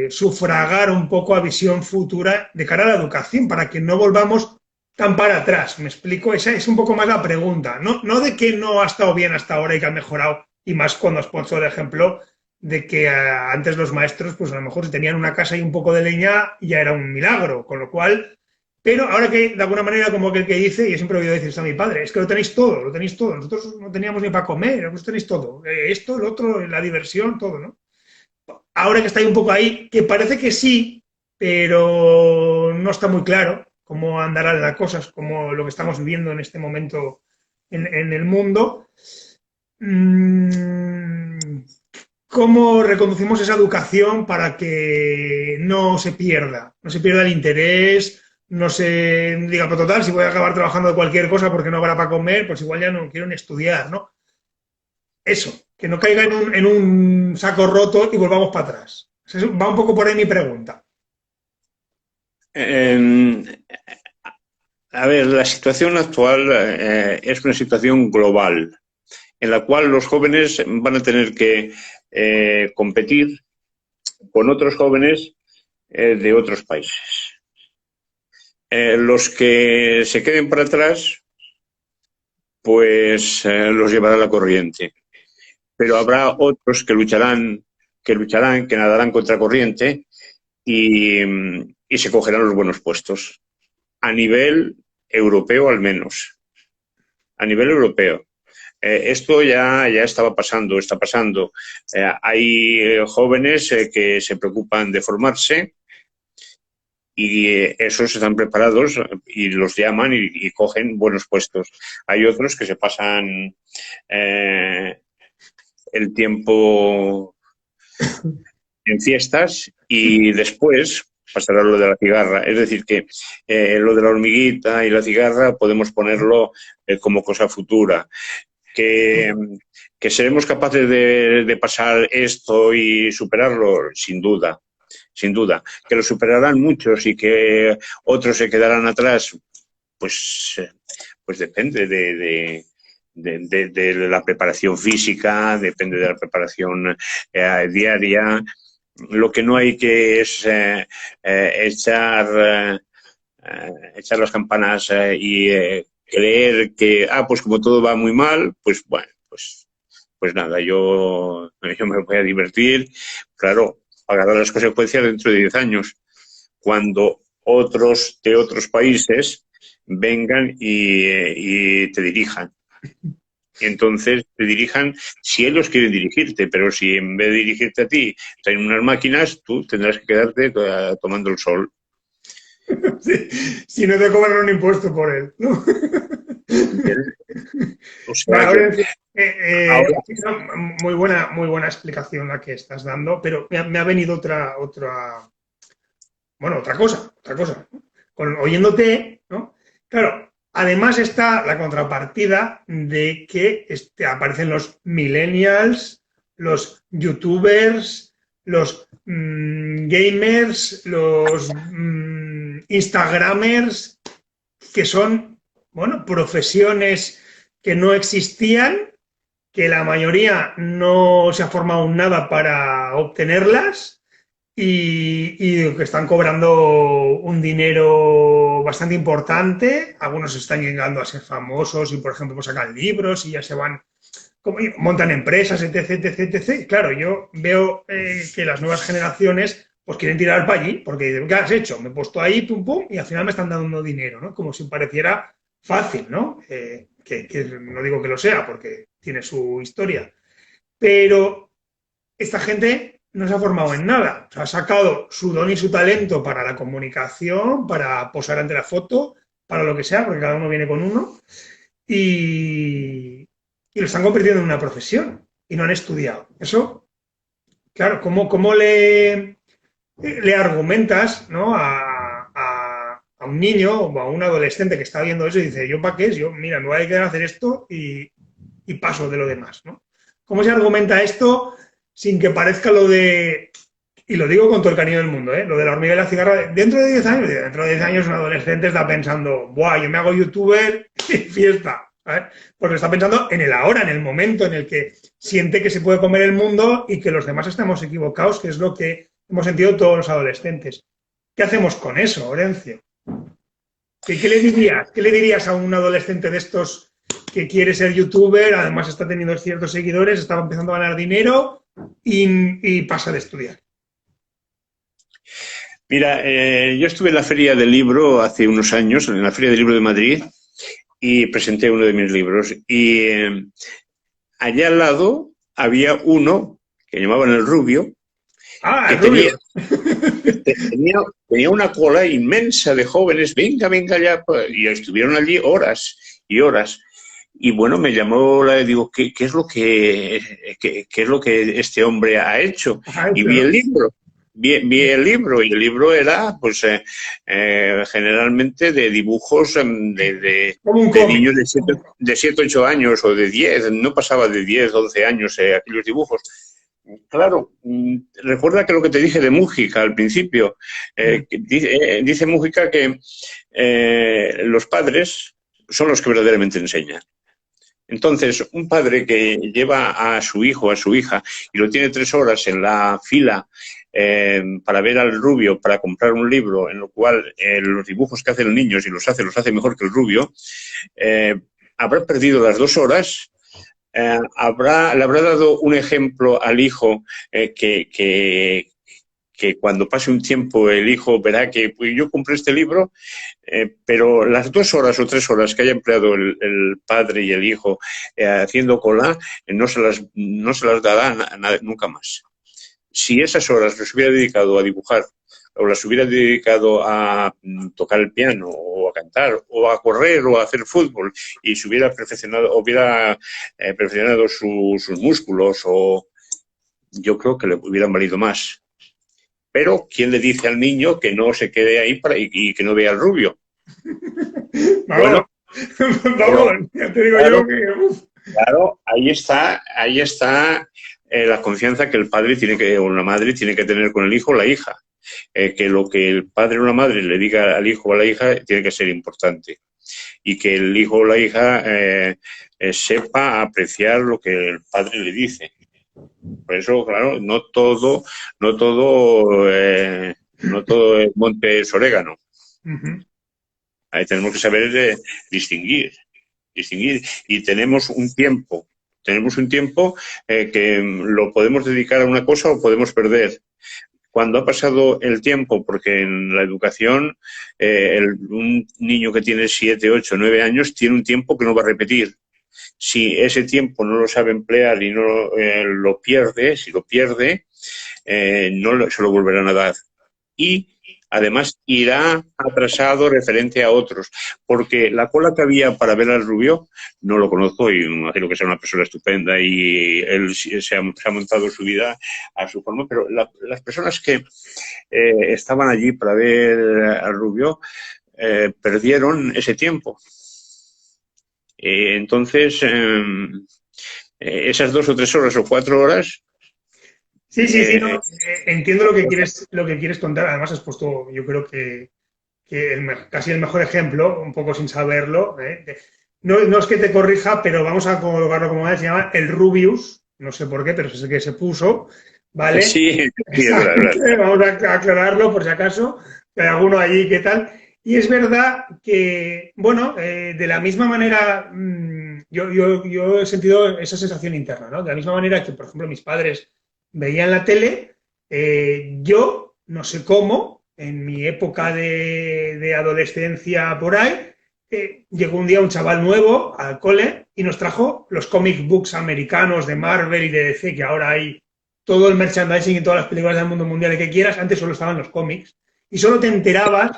A: sufragar un poco a visión futura de cara a la educación para que no volvamos tan para atrás? ¿Me explico? Esa es un poco más la pregunta. No de que no ha estado bien hasta ahora y que ha mejorado, y más cuando os pongo el ejemplo de que antes los maestros, pues a lo mejor si tenían una casa y un poco de leña, ya era un milagro, con lo cual pero ahora que de alguna manera, como aquel que dice, y yo siempre he oído decir esto a mi padre, es que lo tenéis todo. Nosotros no teníamos ni para comer, vosotros tenéis todo. Esto, el otro, la diversión, todo, ¿no? Ahora que estáis un poco ahí, que parece que sí, pero no está muy claro cómo andarán las cosas, como lo que estamos viviendo en este momento en el mundo. Mm, ¿Cómo reconducimos esa educación para que no se pierda el interés, no se diga, pero total, si voy a acabar trabajando de cualquier cosa porque no habrá para comer, pues igual ya no quiero ni estudiar, ¿no? Eso, que no caiga en un saco roto y volvamos para atrás. Va un poco por ahí mi pregunta.
B: Eh, a ver, la situación actual es una situación global en la cual los jóvenes van a tener que competir con otros jóvenes de otros países. Los que se queden para atrás, pues los llevará la corriente. Pero habrá otros que nadarán contra corriente y se cogerán los buenos puestos. A nivel europeo al menos. A nivel europeo. Esto ya estaba pasando, está pasando. Hay jóvenes que se preocupan de formarse y esos están preparados y los llaman y cogen buenos puestos. Hay otros que se pasan el tiempo en fiestas y después pasará lo de la cigarra. Es decir, que lo de la hormiguita y la cigarra podemos ponerlo como cosa futura. Que, que seremos capaces de pasar esto y superarlo, sin duda, sin duda. Que lo superarán muchos y que otros se quedarán atrás, pues, pues depende de la preparación física, depende de la preparación diaria. Lo que no hay que es echar las campanas y creer que, pues como todo va muy mal, pues bueno, pues nada, yo me voy a divertir. Claro, pagará las consecuencias dentro de 10 años, cuando otros de otros países vengan y te dirijan. Entonces te dirijan si ellos quieren dirigirte, pero si en vez de dirigirte a ti traen unas máquinas, tú tendrás que quedarte tomando el sol.
A: Si no te cobran un impuesto por él, ¿no?
B: O sea
A: Bueno,
B: que ahora,
A: muy buena explicación la que estás dando, pero me ha venido otra cosa, otra cosa. Oyéndote, ¿no? Claro, además está la contrapartida de que aparecen los millennials, los youtubers, los gamers, los instagramers, que son, bueno, profesiones que no existían, que la mayoría no se ha formado en nada para obtenerlas y que están cobrando un dinero bastante importante. Algunos están llegando a ser famosos y, por ejemplo, pues sacan libros y ya se van, montan empresas, etc, etc, etc. Claro, yo veo que las nuevas generaciones pues quieren tirar para allí, porque dicen, ¿qué has hecho? Me he puesto ahí, pum, pum, y al final me están dando dinero, ¿no? Como si pareciera fácil, ¿no? Que no digo que lo sea, porque tiene su historia, pero esta gente no se ha formado en nada. O sea, ha sacado su don y su talento para la comunicación, para posar ante la foto, para lo que sea, porque cada uno viene con uno, y lo están convirtiendo en una profesión y no han estudiado. Eso, claro, ¿cómo le argumentas, ¿no? A un niño o a un adolescente que está viendo eso y dice, ¿yo para qué? Yo, mira, me voy a dedicar a hacer esto y paso de lo demás, ¿no? ¿Cómo se argumenta esto sin que parezca lo de, y lo digo con todo el cariño del mundo, lo de la hormiga y la cigarra, dentro de 10 años un adolescente está pensando, ¡buah, yo me hago youtuber y fiesta! ¿sabes? Porque está pensando en el ahora, en el momento en el que siente que se puede comer el mundo y que los demás estamos equivocados, que es lo que hemos sentido todos los adolescentes. ¿Qué hacemos con eso, Orencio? ¿Qué le dirías? ¿Qué le dirías a un adolescente de estos que quiere ser youtuber, además está teniendo ciertos seguidores, estaba empezando a ganar dinero y pasa de estudiar?
B: Mira, yo estuve en la Feria del Libro hace unos años, en la Feria del Libro de Madrid, y presenté uno de mis libros. Y allá al lado había uno que llamaban el Rubio,
A: Ah,
B: que
A: el rubio.
B: tenía una cola inmensa de jóvenes, venga, venga ya, y estuvieron allí horas y horas. Y bueno, me llamó, digo, ¿qué es lo qué es lo que este hombre ha hecho?
A: Ajá,
B: Y
A: eso,
B: vi
A: ¿no?
B: el libro. Vi el libro y el libro era, pues, generalmente de dibujos
A: Como un
B: de
A: cómic.
B: niños de 7, 8 años o de 10, no pasaba de 10, 12 años aquellos dibujos. Claro, recuerda que lo que te dije de Mújica al principio, dice Mújica que los padres son los que verdaderamente enseñan. Entonces, un padre que lleva a su hijo, a su hija, y lo tiene 3 horas en la fila para ver al rubio, para comprar un libro, en lo cual los dibujos que hace el niño, si los hace mejor que el rubio, habrá perdido las 2 horas. Le habrá dado un ejemplo al hijo que cuando pase un tiempo el hijo verá que pues, yo compré este libro, pero las 2 horas o 3 horas que haya empleado el padre y el hijo haciendo cola, no se las dará nunca más. Si esas horas las hubiera dedicado a dibujar o las hubiera dedicado a tocar el piano o a cantar o a correr o a hacer fútbol y se hubiera perfeccionado sus músculos, o yo creo que le hubieran valido más. Pero ¿quién le dice al niño que no se quede ahí y que no vea al rubio?
A: Vamos,
B: Bueno,
A: vamos,
B: pero
A: ya te digo yo
B: claro,
A: que...
B: claro, ahí está la confianza que el padre tiene o la madre tiene que tener con el hijo o la hija. Que lo que el padre o la madre le diga al hijo o a la hija tiene que ser importante. Y que el hijo o la hija sepa apreciar lo que el padre le dice. Por eso, claro, no todo es monte orégano.
A: Uh-huh.
B: Ahí tenemos que saber distinguir. Y tenemos un tiempo que lo podemos dedicar a una cosa o podemos perder. Cuando ha pasado el tiempo, porque en la educación un niño que tiene 7, 8, 9 años tiene un tiempo que no va a repetir. Si ese tiempo no lo sabe emplear y no lo pierde, si lo pierde, no se lo volverán a dar. Y además irá atrasado referente a otros, porque la cola que había para ver al rubio no lo conozco y me imagino que sea una persona estupenda y él se ha montado su vida a su forma, pero las personas que estaban allí para ver al rubio perdieron ese tiempo. Entonces, esas 2 o 3 horas o 4 horas.
A: Sí, no, entiendo lo que quieres contar. Además, has puesto, yo creo que casi el mejor ejemplo, un poco sin saberlo, no es que te corrija, pero vamos a colocarlo como se llama el Rubius, no sé por qué, pero es el que se puso, ¿vale?
B: Sí, sí, es verdad.
A: Vamos a aclararlo por si acaso, que hay alguno allí, ¿qué tal? Y es verdad que, bueno, de la misma manera, yo he sentido esa sensación interna, ¿no? De la misma manera que, por ejemplo, mis padres veían la tele, yo, no sé cómo, en mi época de adolescencia por ahí, llegó un día un chaval nuevo al cole y nos trajo los comic books americanos de Marvel y de DC, que ahora hay todo el merchandising y todas las películas del mundo mundial que quieras. Antes solo estaban los cómics y solo te enterabas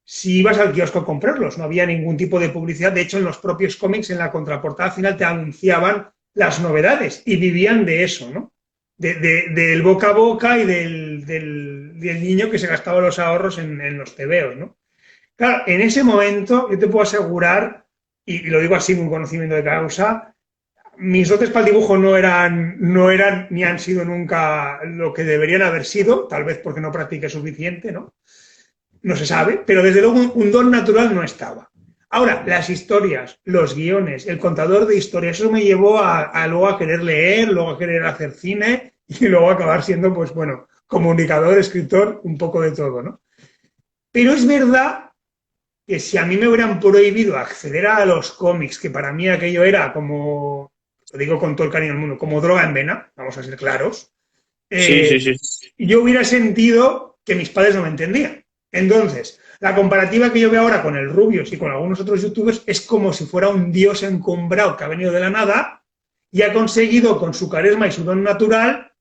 A: si ibas al kiosco a comprarlos. No había ningún tipo de publicidad. De hecho, en los propios cómics, en la contraportada final, te anunciaban las novedades y vivían de eso, ¿no? Del boca a boca y del niño que se gastaba los ahorros en los tebeos, ¿no? Claro, en ese momento yo te puedo asegurar, y lo digo así con conocimiento de causa, mis dotes para el dibujo no eran ni han sido nunca lo que deberían haber sido, tal vez porque no practiqué suficiente, ¿no? No se sabe, pero desde luego un don natural no estaba. Ahora, las historias, los guiones, el contador de historias, eso me llevó a luego a querer leer, luego a querer hacer cine y luego a acabar siendo, pues bueno, comunicador, escritor, un poco de todo, ¿no? Pero es verdad que si a mí me hubieran prohibido acceder a los cómics, que para mí aquello era como, lo digo con todo el cariño del mundo, como droga en vena, vamos a ser claros,
B: Sí,
A: eh,
B: sí, sí.
A: yo hubiera sentido que mis padres no me entendían. Entonces, la comparativa que yo veo ahora con el Rubius y con algunos otros youtubers es como si fuera un dios encumbrado que ha venido de la nada y ha conseguido con su carisma y su don natural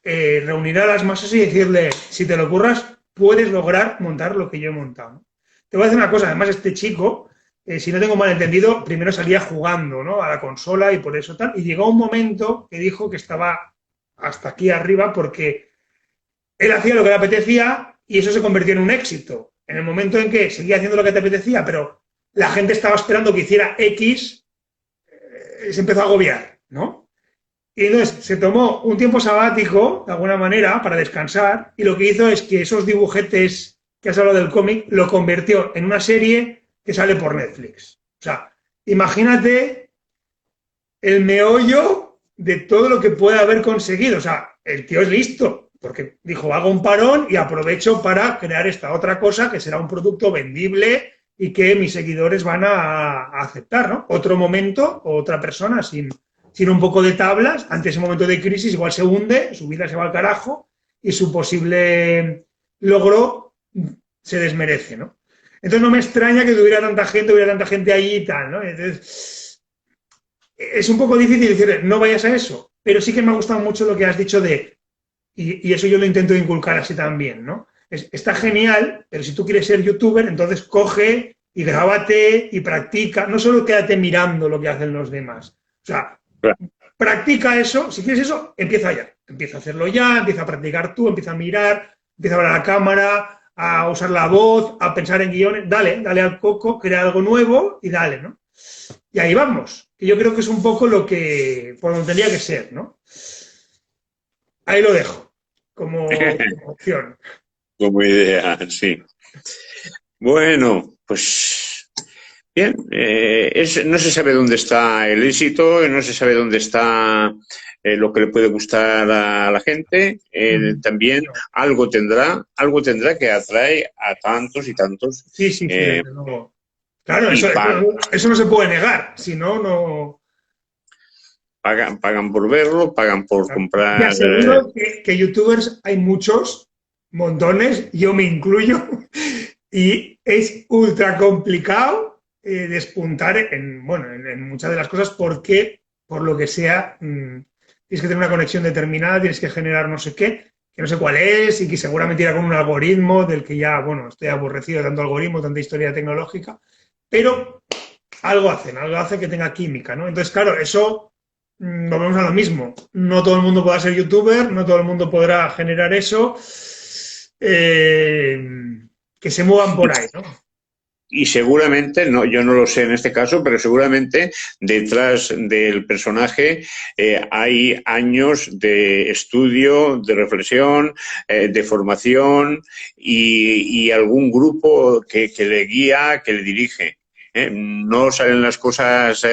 A: reunir a las masas y decirle, si te lo curras, puedes lograr montar lo que yo he montado, ¿no? Te voy a decir una cosa, además este chico, si no tengo mal entendido, primero salía jugando, ¿no?, a la consola y por eso tal, y llegó un momento que dijo que estaba hasta aquí arriba porque él hacía lo que le apetecía y eso se convirtió en un éxito. En el momento en que seguía haciendo lo que te apetecía, pero la gente estaba esperando que hiciera X, se empezó a agobiar, ¿no? Y entonces se tomó un tiempo sabático, de alguna manera, para descansar, y lo que hizo es que esos dibujetes que has hablado del cómic lo convirtió en una serie que sale por Netflix. O sea, imagínate el meollo de todo lo que puede haber conseguido. O sea, el tío es listo, porque dijo, hago un parón y aprovecho para crear esta otra cosa que será un producto vendible y que mis seguidores van a aceptar, ¿no? Otro momento, otra persona sin un poco de tablas, ante ese momento de crisis, igual se hunde, su vida se va al carajo y su posible logro se desmerece, ¿no? Entonces no me extraña que hubiera tanta gente ahí y tal, ¿no? Entonces, es un poco difícil decirle, no vayas a eso, pero sí que me ha gustado mucho lo que has dicho y eso yo lo intento inculcar así también, ¿no? Está genial, pero si tú quieres ser youtuber, entonces coge y grábate y practica, no solo quédate mirando lo que hacen los demás. O sea, practica eso, si quieres eso, empieza ya. Empieza a hacerlo ya, empieza a practicar tú, empieza a mirar, empieza a ver a la cámara, a usar la voz, a pensar en guiones, dale al coco, crea algo nuevo y dale, ¿no? Y ahí vamos. Que yo creo que es un poco lo que, por donde tendría que ser, ¿no? Ahí lo dejo, como opción.
B: Como idea, sí. Bueno, pues bien, no se sabe dónde está el éxito, no se sabe dónde está lo que le puede gustar a la gente. También algo tendrá que atrae a tantos y tantos.
A: Sí, sí, sí, desde luego. Claro,
B: Y
A: eso no se puede negar, si no, no.
B: pagan por verlo, pagan por
A: Te
B: comprar.
A: aseguro que youtubers hay muchos, montones, yo me incluyo, y es ultra complicado despuntar bueno, en muchas de las cosas porque, por lo que sea, tienes que tener una conexión determinada, tienes que generar no sé qué, que no sé cuál es y que seguramente irá con un algoritmo del que ya, bueno, estoy aborrecido de tanto algoritmo, tanta historia tecnológica, pero algo hace que tenga química, ¿no? Entonces, claro, eso volvemos a lo mismo. No todo el mundo podrá ser youtuber, no todo el mundo podrá generar eso. Que se muevan por ahí, ¿no?
B: Y seguramente, no, yo no lo sé en este caso, pero seguramente detrás del personaje hay años de estudio, de reflexión, de formación y algún grupo que le guía, que le dirige. No salen las cosas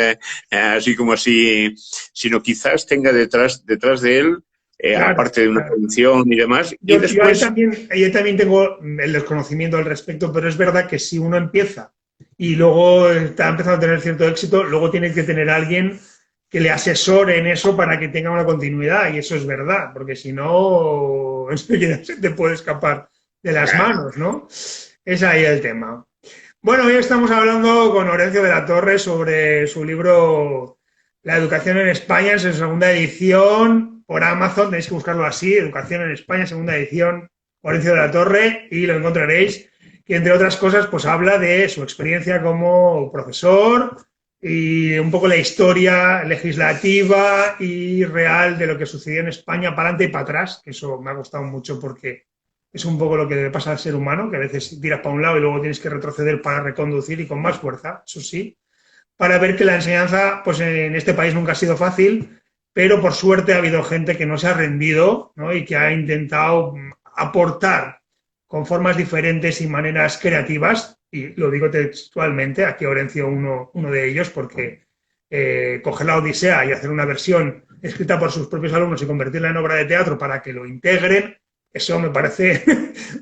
B: así como así, sino quizás tenga detrás de él,
A: Claro,
B: aparte de una
A: claro.
B: producción y demás, y
A: Yo
B: después...
A: ahí también tengo el desconocimiento al respecto, pero es verdad que si uno empieza y luego está empezando a tener cierto éxito, luego tiene que tener a alguien que le asesore en eso para que tenga una continuidad, y eso es verdad, porque si no, esto ya se te puede escapar de las manos, ¿no? Es ahí el tema. Bueno, hoy estamos hablando con Horencio de la Torre sobre su libro La educación en España, en su segunda edición por Amazon. Tenéis que buscarlo así, Educación en España, segunda edición, Horencio de la Torre, y lo encontraréis. Y entre otras cosas, pues habla de su experiencia como profesor y un poco la historia legislativa y real de lo que sucedió en España para adelante y para atrás, que eso me ha gustado mucho porque es un poco lo que le pasa al ser humano, que a veces tiras para un lado y luego tienes que retroceder para reconducir y con más fuerza, eso sí, para ver que la enseñanza, pues en este país nunca ha sido fácil, pero por suerte ha habido gente que no se ha rendido, ¿no? Y que ha intentado aportar con formas diferentes y maneras creativas, y lo digo textualmente, aquí Orencio uno de ellos, porque coger la Odisea y hacer una versión escrita por sus propios alumnos y convertirla en obra de teatro para que lo integren, eso me parece,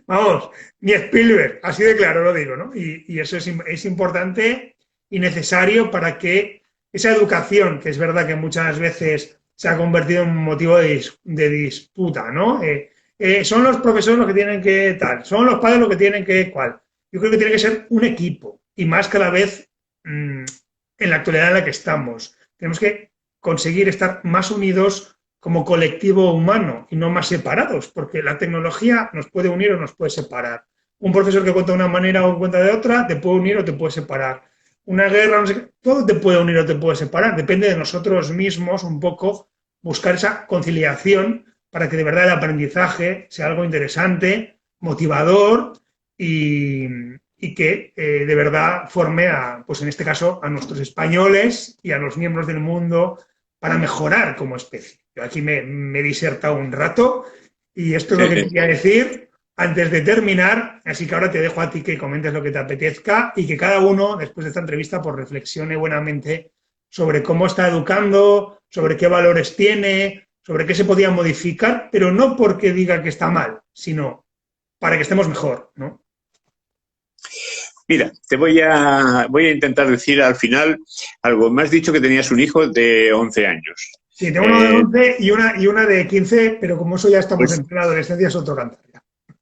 A: vamos, ni Spielberg, así de claro lo digo, ¿no? Y eso es importante y necesario para que esa educación, que es verdad que muchas veces se ha convertido en un motivo de disputa, ¿no? Son los profesores los que tienen que tal, son los padres los que tienen que cual. Yo creo que tiene que ser un equipo y más cada vez en la actualidad en la que estamos. Tenemos que conseguir estar más unidos como colectivo humano y no más separados, porque la tecnología nos puede unir o nos puede separar. Un profesor que cuenta de una manera o cuenta de otra te puede unir o te puede separar. Una guerra, no sé qué, todo te puede unir o te puede separar. Depende de nosotros mismos un poco buscar esa conciliación para que de verdad el aprendizaje sea algo interesante, motivador y, y que de verdad forme a, pues en este caso, a nuestros españoles y a los miembros del mundo para mejorar como especie. Yo aquí me he disertado un rato y esto es lo que quería decir antes de terminar, así que ahora te dejo a ti que comentes lo que te apetezca y que cada uno, después de esta entrevista, pues reflexione buenamente sobre cómo está educando, sobre qué valores tiene, sobre qué se podía modificar, pero no porque diga que está mal, sino para que estemos mejor, ¿no?
B: Mira, voy a intentar decir al final algo. Me has dicho que tenías un hijo de 11 años.
A: Sí, tengo uno de 11 y una de 15, pero como eso ya estamos
B: Pues
A: en plena adolescencia, es otro cantar.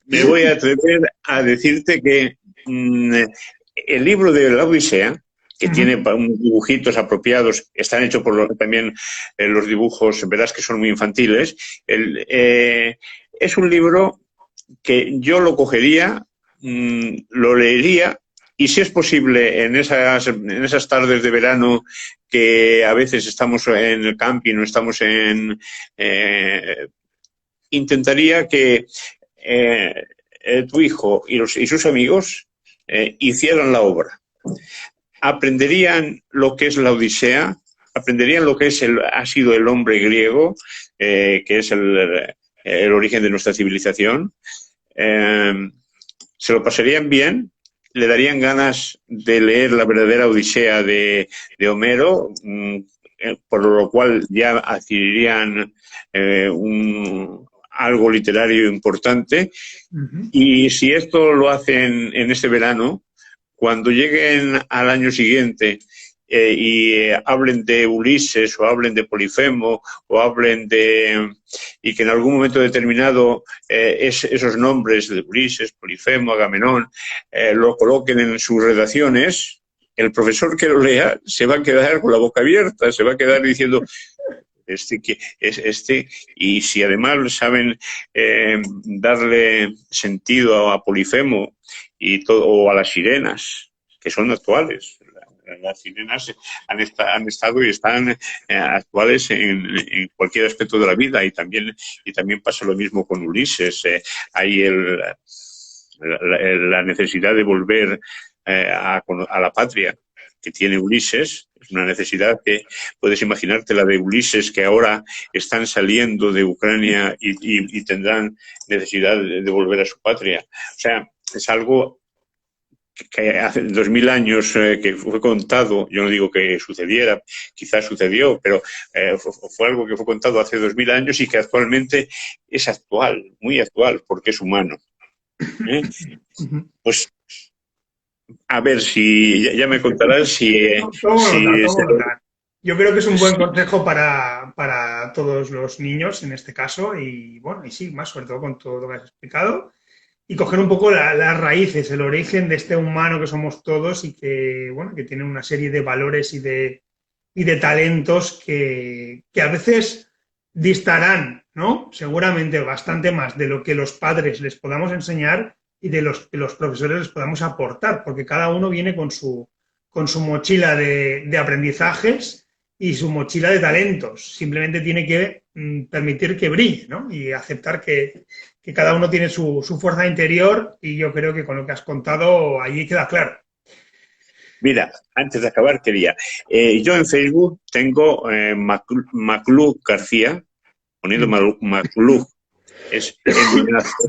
B: me voy a atrever a decirte que el libro de la Odisea, que tiene dibujitos apropiados, están hechos por también los dibujos, verás que son muy infantiles, es un libro que yo lo cogería, lo leería y si es posible en esas tardes de verano que a veces estamos en el camping o estamos intentaría que tu hijo y sus amigos hicieran la obra. Aprenderían lo que es la Odisea, aprenderían lo que ha sido el hombre griego, que es el origen de nuestra civilización. Se lo pasarían bien, le darían ganas de leer la verdadera Odisea de Homero, por lo cual ya adquirirían algo literario importante. Y si esto lo hacen en este verano, cuando lleguen al año siguiente y hablen de Ulises o hablen de Polifemo o hablen y que en algún momento determinado esos nombres de Ulises, Polifemo, Agamenón lo coloquen en sus redacciones, el profesor que lo lea se va a quedar con la boca abierta, se va a quedar diciendo y si además saben darle sentido a Polifemo o a las sirenas, que son actuales. Las sirenas han estado y están actuales en cualquier aspecto de la vida y también pasa lo mismo con Ulises. Hay la necesidad de volver a la patria que tiene Ulises. Es una necesidad que puedes imaginarte la de Ulises que ahora están saliendo de Ucrania y tendrán necesidad de volver a su patria. O sea, es algo que hace 2000 años que fue contado, yo no digo que sucediera, quizás sucedió, pero fue algo que fue contado hace 2000 años y que actualmente es actual, muy actual, porque es humano. Pues a ver si ya me contarás
A: Tomo nota. Yo creo que es un buen consejo para todos los niños en este caso y bueno, y sí, más sobre todo con todo lo que has explicado y coger un poco las raíces, el origen de este humano que somos todos y que, bueno, que tiene una serie de valores y de talentos que a veces distarán, ¿no? Seguramente bastante más de lo que los padres les podamos enseñar y de los que los profesores les podamos aportar, porque cada uno viene con su mochila de aprendizajes y su mochila de talentos. Simplemente tiene que permitir que brille, ¿no? Y aceptar que cada uno tiene su fuerza interior y yo creo que con lo que has contado allí queda claro.
B: Mira, antes de acabar quería, yo en Facebook tengo Maclú García, poniendo Maclú, es Maclug,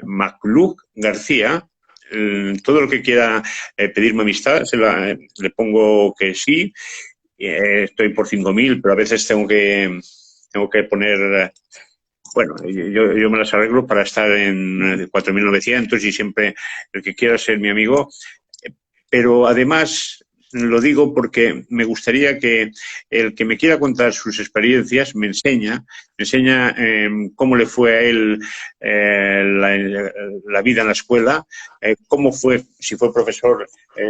B: Maclug García. Todo lo que quiera pedirme amistad, le pongo que sí. Estoy por 5000, pero a veces tengo que poner. Bueno, yo me las arreglo para estar en 4900 y siempre el que quiera ser mi amigo. Pero además lo digo porque me gustaría que el que me quiera contar sus experiencias me enseña cómo le fue a él la vida en la escuela, cómo fue, si fue profesor,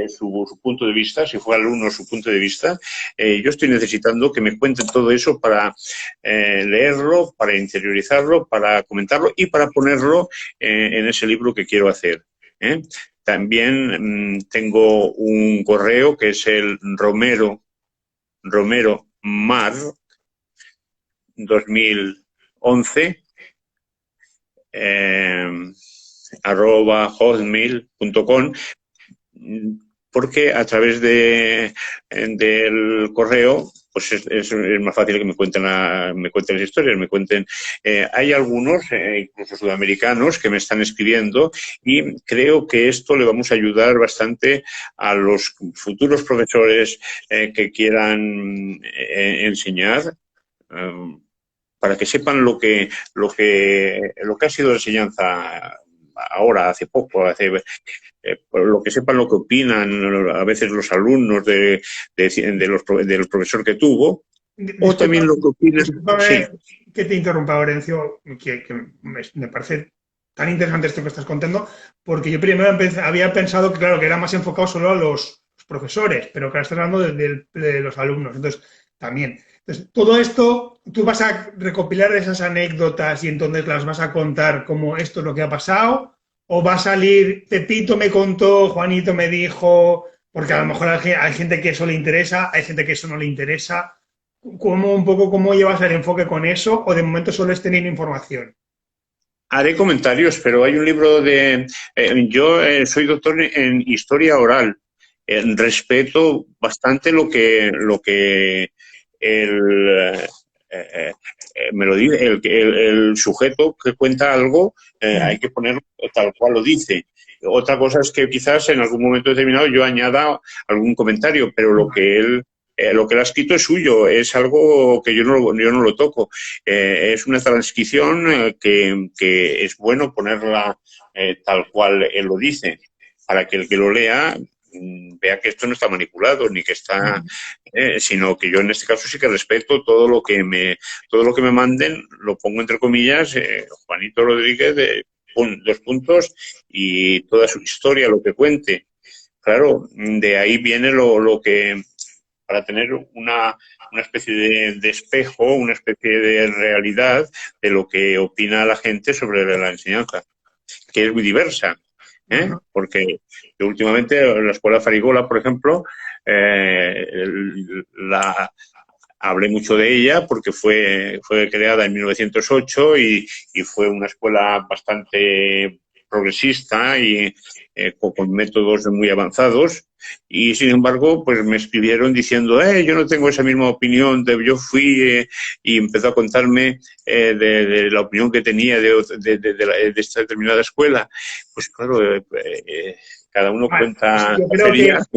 B: su punto de vista, si fue alumno, su punto de vista. Yo estoy necesitando que me cuenten todo eso para leerlo, para interiorizarlo, para comentarlo y para ponerlo en ese libro que quiero hacer. También tengo un correo que es el Romero Mar 2011 @hotmail.com, porque a través del correo pues es más fácil que me cuenten las historias, me cuenten. Hay algunos, incluso sudamericanos, que me están escribiendo y creo que esto le vamos a ayudar bastante a los futuros profesores que quieran enseñar, para que sepan lo que ha sido la enseñanza ahora, hace poco, lo que sepan, lo que opinan a veces los alumnos del profesor que tuvo, o también lo que opinan. Sí.
A: Que te interrumpa, Orencio, que me parece tan interesante esto que estás contando, porque yo primero había pensado que, claro, que era más enfocado solo a los profesores, pero que ahora estás hablando de los alumnos, entonces también. Entonces, todo esto, tú vas a recopilar esas anécdotas y entonces las vas a contar como esto es lo que ha pasado, o va a salir Pepito me contó, Juanito me dijo, porque a lo mejor hay gente que eso le interesa, hay gente que eso no le interesa. ¿Cómo llevas el enfoque con eso? ¿O de momento solo es tener información?
B: Haré comentarios, pero hay un libro yo soy doctor en historia oral. Respeto bastante lo que me lo dice, el sujeto que cuenta algo, hay que ponerlo tal cual lo dice. Otra cosa es que quizás en algún momento determinado yo añada algún comentario, pero lo que él ha escrito es suyo, es algo que yo no lo toco. Es una transcripción que es bueno ponerla tal cual él lo dice, para que el que lo lea vea que esto no está manipulado ni que está, sino que yo en este caso sí que respeto todo lo que me manden, lo pongo entre comillas, Juanito Rodríguez dos puntos y toda su historia, lo que cuente. Claro, de ahí viene lo que, para tener una especie de espejo, una especie de realidad de lo que opina la gente sobre la enseñanza, que es muy diversa. Porque yo últimamente en la escuela Farigola, por ejemplo, hablé mucho de ella porque fue creada en 1908 y fue una escuela bastante progresista y con métodos muy avanzados. Y sin embargo, pues me escribieron diciendo, yo no tengo esa misma opinión, yo fui y empezó a contarme de la opinión que tenía de esta determinada escuela. Pues claro, cada uno
A: Vale, pues
B: cuenta
A: yo creo que
B: tonterías.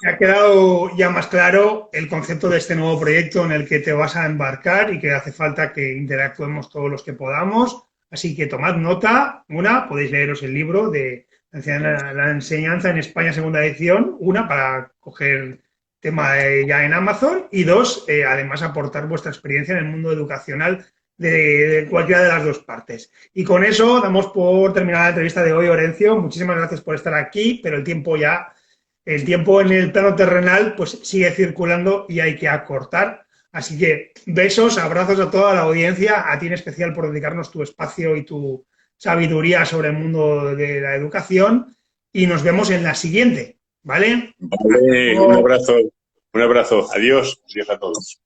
A: ha quedado ya más claro el concepto de este nuevo proyecto en el que te vas a embarcar y que hace falta que interactuemos todos los que podamos. Así que tomad nota. Una, podéis leeros el libro de La enseñanza en España, segunda edición. Una, para coger tema ya en Amazon. Y dos, además aportar vuestra experiencia en el mundo educacional de cualquiera de las dos partes. Y con eso damos por terminada la entrevista de hoy, Orencio. Muchísimas gracias por estar aquí, pero el tiempo en el plano terrenal pues sigue circulando y hay que acortar. Así que besos, abrazos a toda la audiencia, a ti en especial por dedicarnos tu espacio y tu sabiduría sobre el mundo de la educación y nos vemos en la siguiente, ¿vale?
B: Vale, un abrazo, adiós a todos.